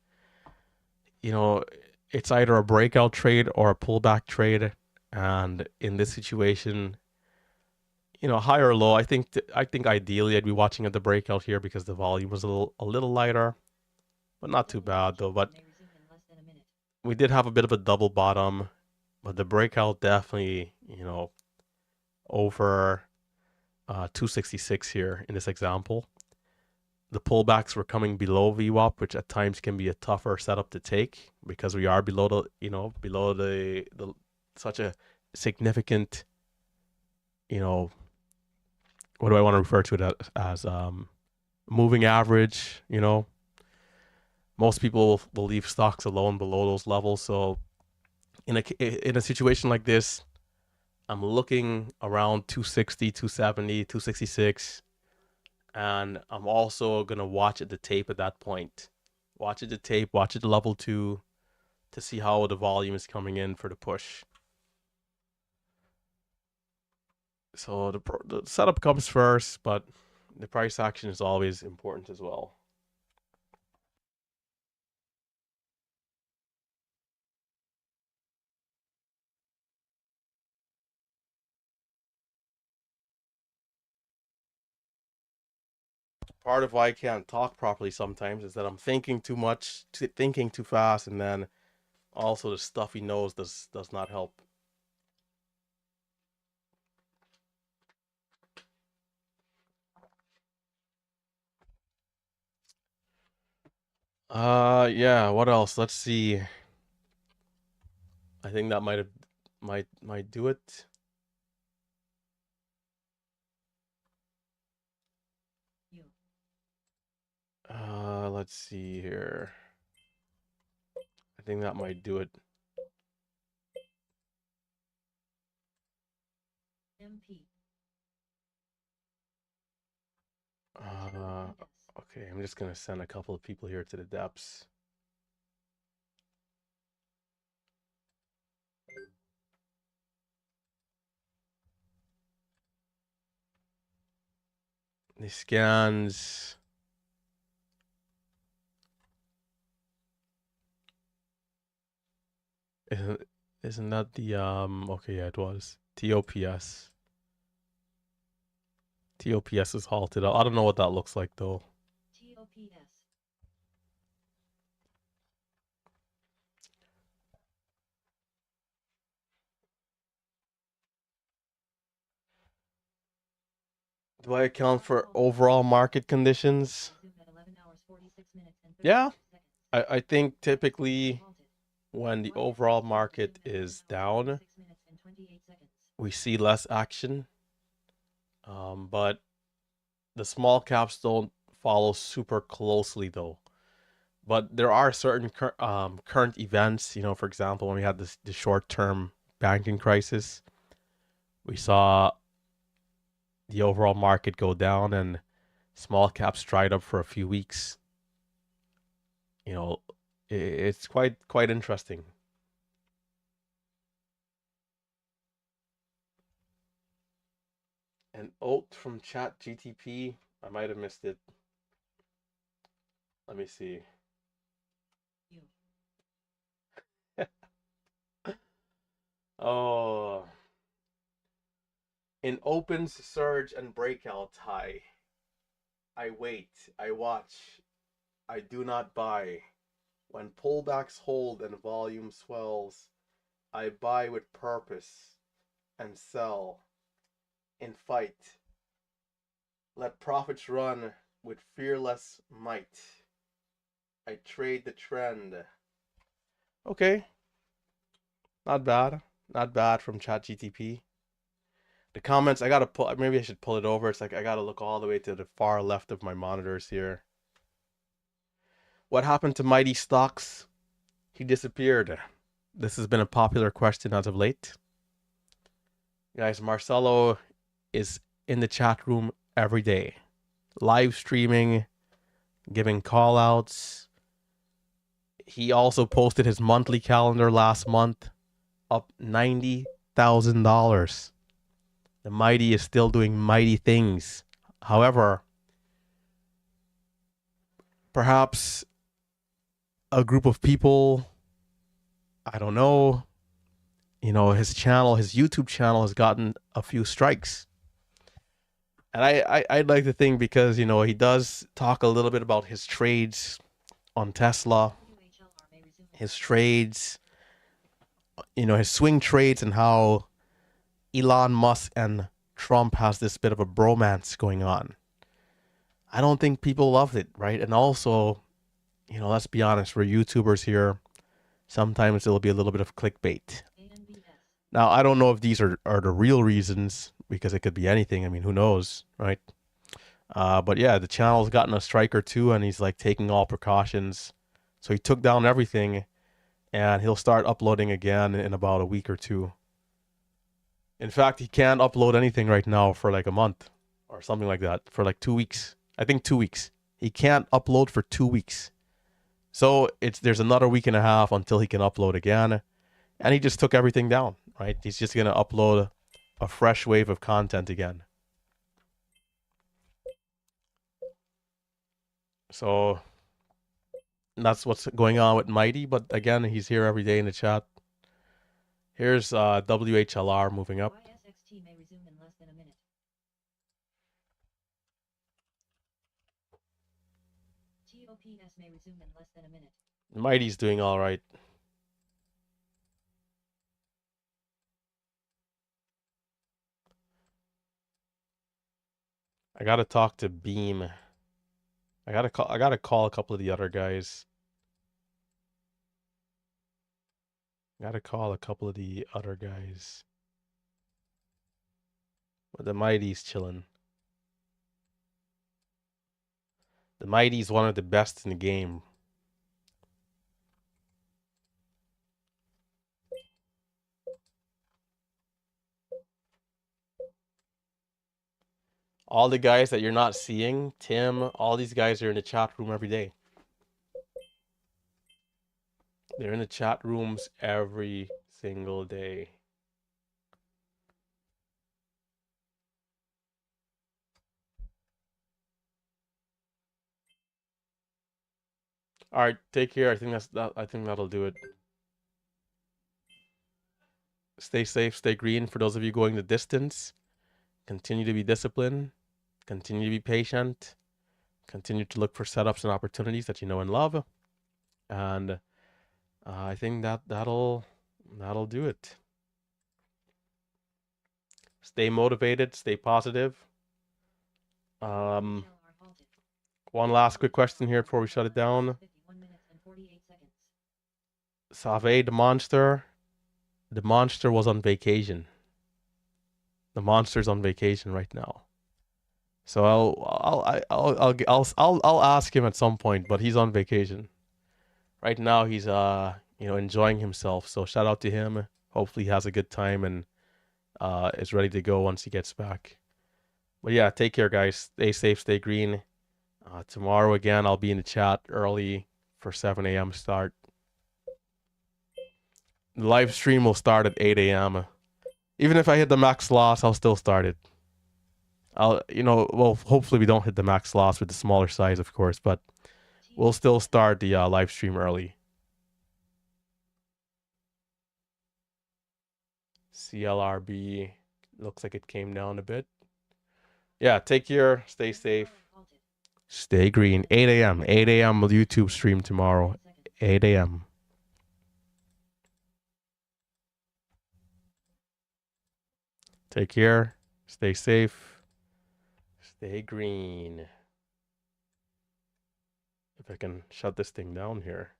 it's either a breakout trade or a pullback trade. And in this situation, high or low, I think ideally I'd be watching at the breakout here because the volume was a little lighter, but not too bad though. But we did have a bit of a double bottom, but the breakout definitely, over 266 here in this example. The pullbacks were coming below VWAP, which at times can be a tougher setup to take because we are below the such a significant, what do I want to refer to it as moving average. Most people will leave stocks alone below those levels. So in a situation like this, I'm looking around 260, 270, 266. And I'm also going to watch at the tape at that point. Watch at the tape, watch at level 2 to see how the volume is coming in for the push. So the setup comes first, but the price action is always important as well. Part of why I can't talk properly sometimes is that I'm thinking too much, thinking too fast, and then also the stuffy nose does not help. Yeah, what else? Let's see. I think that might do it. Let's see here. I think that might do it. Okay, I'm just gonna send a couple of people here to the depths. The scans. Isn't that the okay, yeah, it was. TOPS. TOPS is halted. I don't know what that looks like though. TOPS. Do I account for overall market conditions? Yeah. I think typically when the overall market is down, we see less action. But the small caps don't follow super closely though. But there are certain current events, you know, for example, when we had the short-term banking crisis, we saw the overall market go down and small caps dried up for a few weeks. You know, it's quite interesting. An oath from Chat GTP. I might have missed it. Let me see. Oh, in opens, surge, and breakout high. I wait, I watch, I do not buy. When pullbacks hold and volume swells, I buy with purpose and sell in fight. Let profits run with fearless might. I trade the trend. Okay, not bad. Not bad from ChatGTP. The comments, I gotta pull, maybe I should pull it over. It's like I gotta look all the way to the far left of my monitors here. What happened to Mighty Stocks? He disappeared. This has been a popular question as of late. Guys, Marcelo is in the chat room every day, live streaming, giving call outs. He also posted his monthly calendar last month, up $90,000. The Mighty is still doing mighty things. However, perhaps a group of people, I don't know, you know, his YouTube channel has gotten a few strikes. And I'd like to think, because, you know, he does talk a little bit about his trades on Tesla, his trades, you know, his swing trades, and how Elon Musk and Trump has this bit of a bromance going on. I don't think people loved it, right? And also, you know, let's be honest, we're YouTubers here. Sometimes it'll be a little bit of clickbait. Now, I don't know if these are the real reasons, because it could be anything. I mean, who knows, right? But yeah, the channel's gotten a strike or two, and he's like taking all precautions. So he took down everything, and he'll start uploading again in about a week or two. In fact, he can't upload anything right now for like a month or something like that, for like 2 weeks. I think 2 weeks. He can't upload for 2 weeks. So there's another week and a half until he can upload again. And he just took everything down, right? He's just going to upload a fresh wave of content again. So that's what's going on with Mighty. But again, he's here every day in the chat. Here's WHLR moving up. YSXT may resume in less than a minute. TOPS may resume in less than a minute. Mighty's doing all right. I gotta talk to Beam. I gotta call a couple of the other guys. Gotta call a couple of the other guys. But the Mighty's chilling. The Mighty's one of the best in the game. All the guys that you're not seeing, Tim, all these guys are in the chat room every day. They're in the chat rooms every single day. All right, take care. I think that'll do it. Stay safe, stay green. For those of you going the distance, continue to be disciplined, continue to be patient, continue to look for setups and opportunities that you know and love. And I think that'll do it. Stay motivated, stay positive. One last quick question here before we shut it down. Save the monster. The monster was on vacation. The monster's on vacation right now. So I'll ask him at some point, but he's on vacation. Right now he's enjoying himself. So shout out to him. Hopefully he has a good time and is ready to go once he gets back. But yeah, take care guys. Stay safe, stay green. Tomorrow again I'll be in the chat early for 7 a.m. start. The live stream will start at 8 a.m. Even if I hit the max loss, I'll still start it. Hopefully we don't hit the max loss with the smaller size, of course, but we'll still start the live stream early. CLRB looks like it came down a bit. Yeah, take care, stay safe, stay green. 8 a.m. 8 a.m. YouTube stream tomorrow. 8 a.m. Take care, stay safe, stay green. If I can shut this thing down here.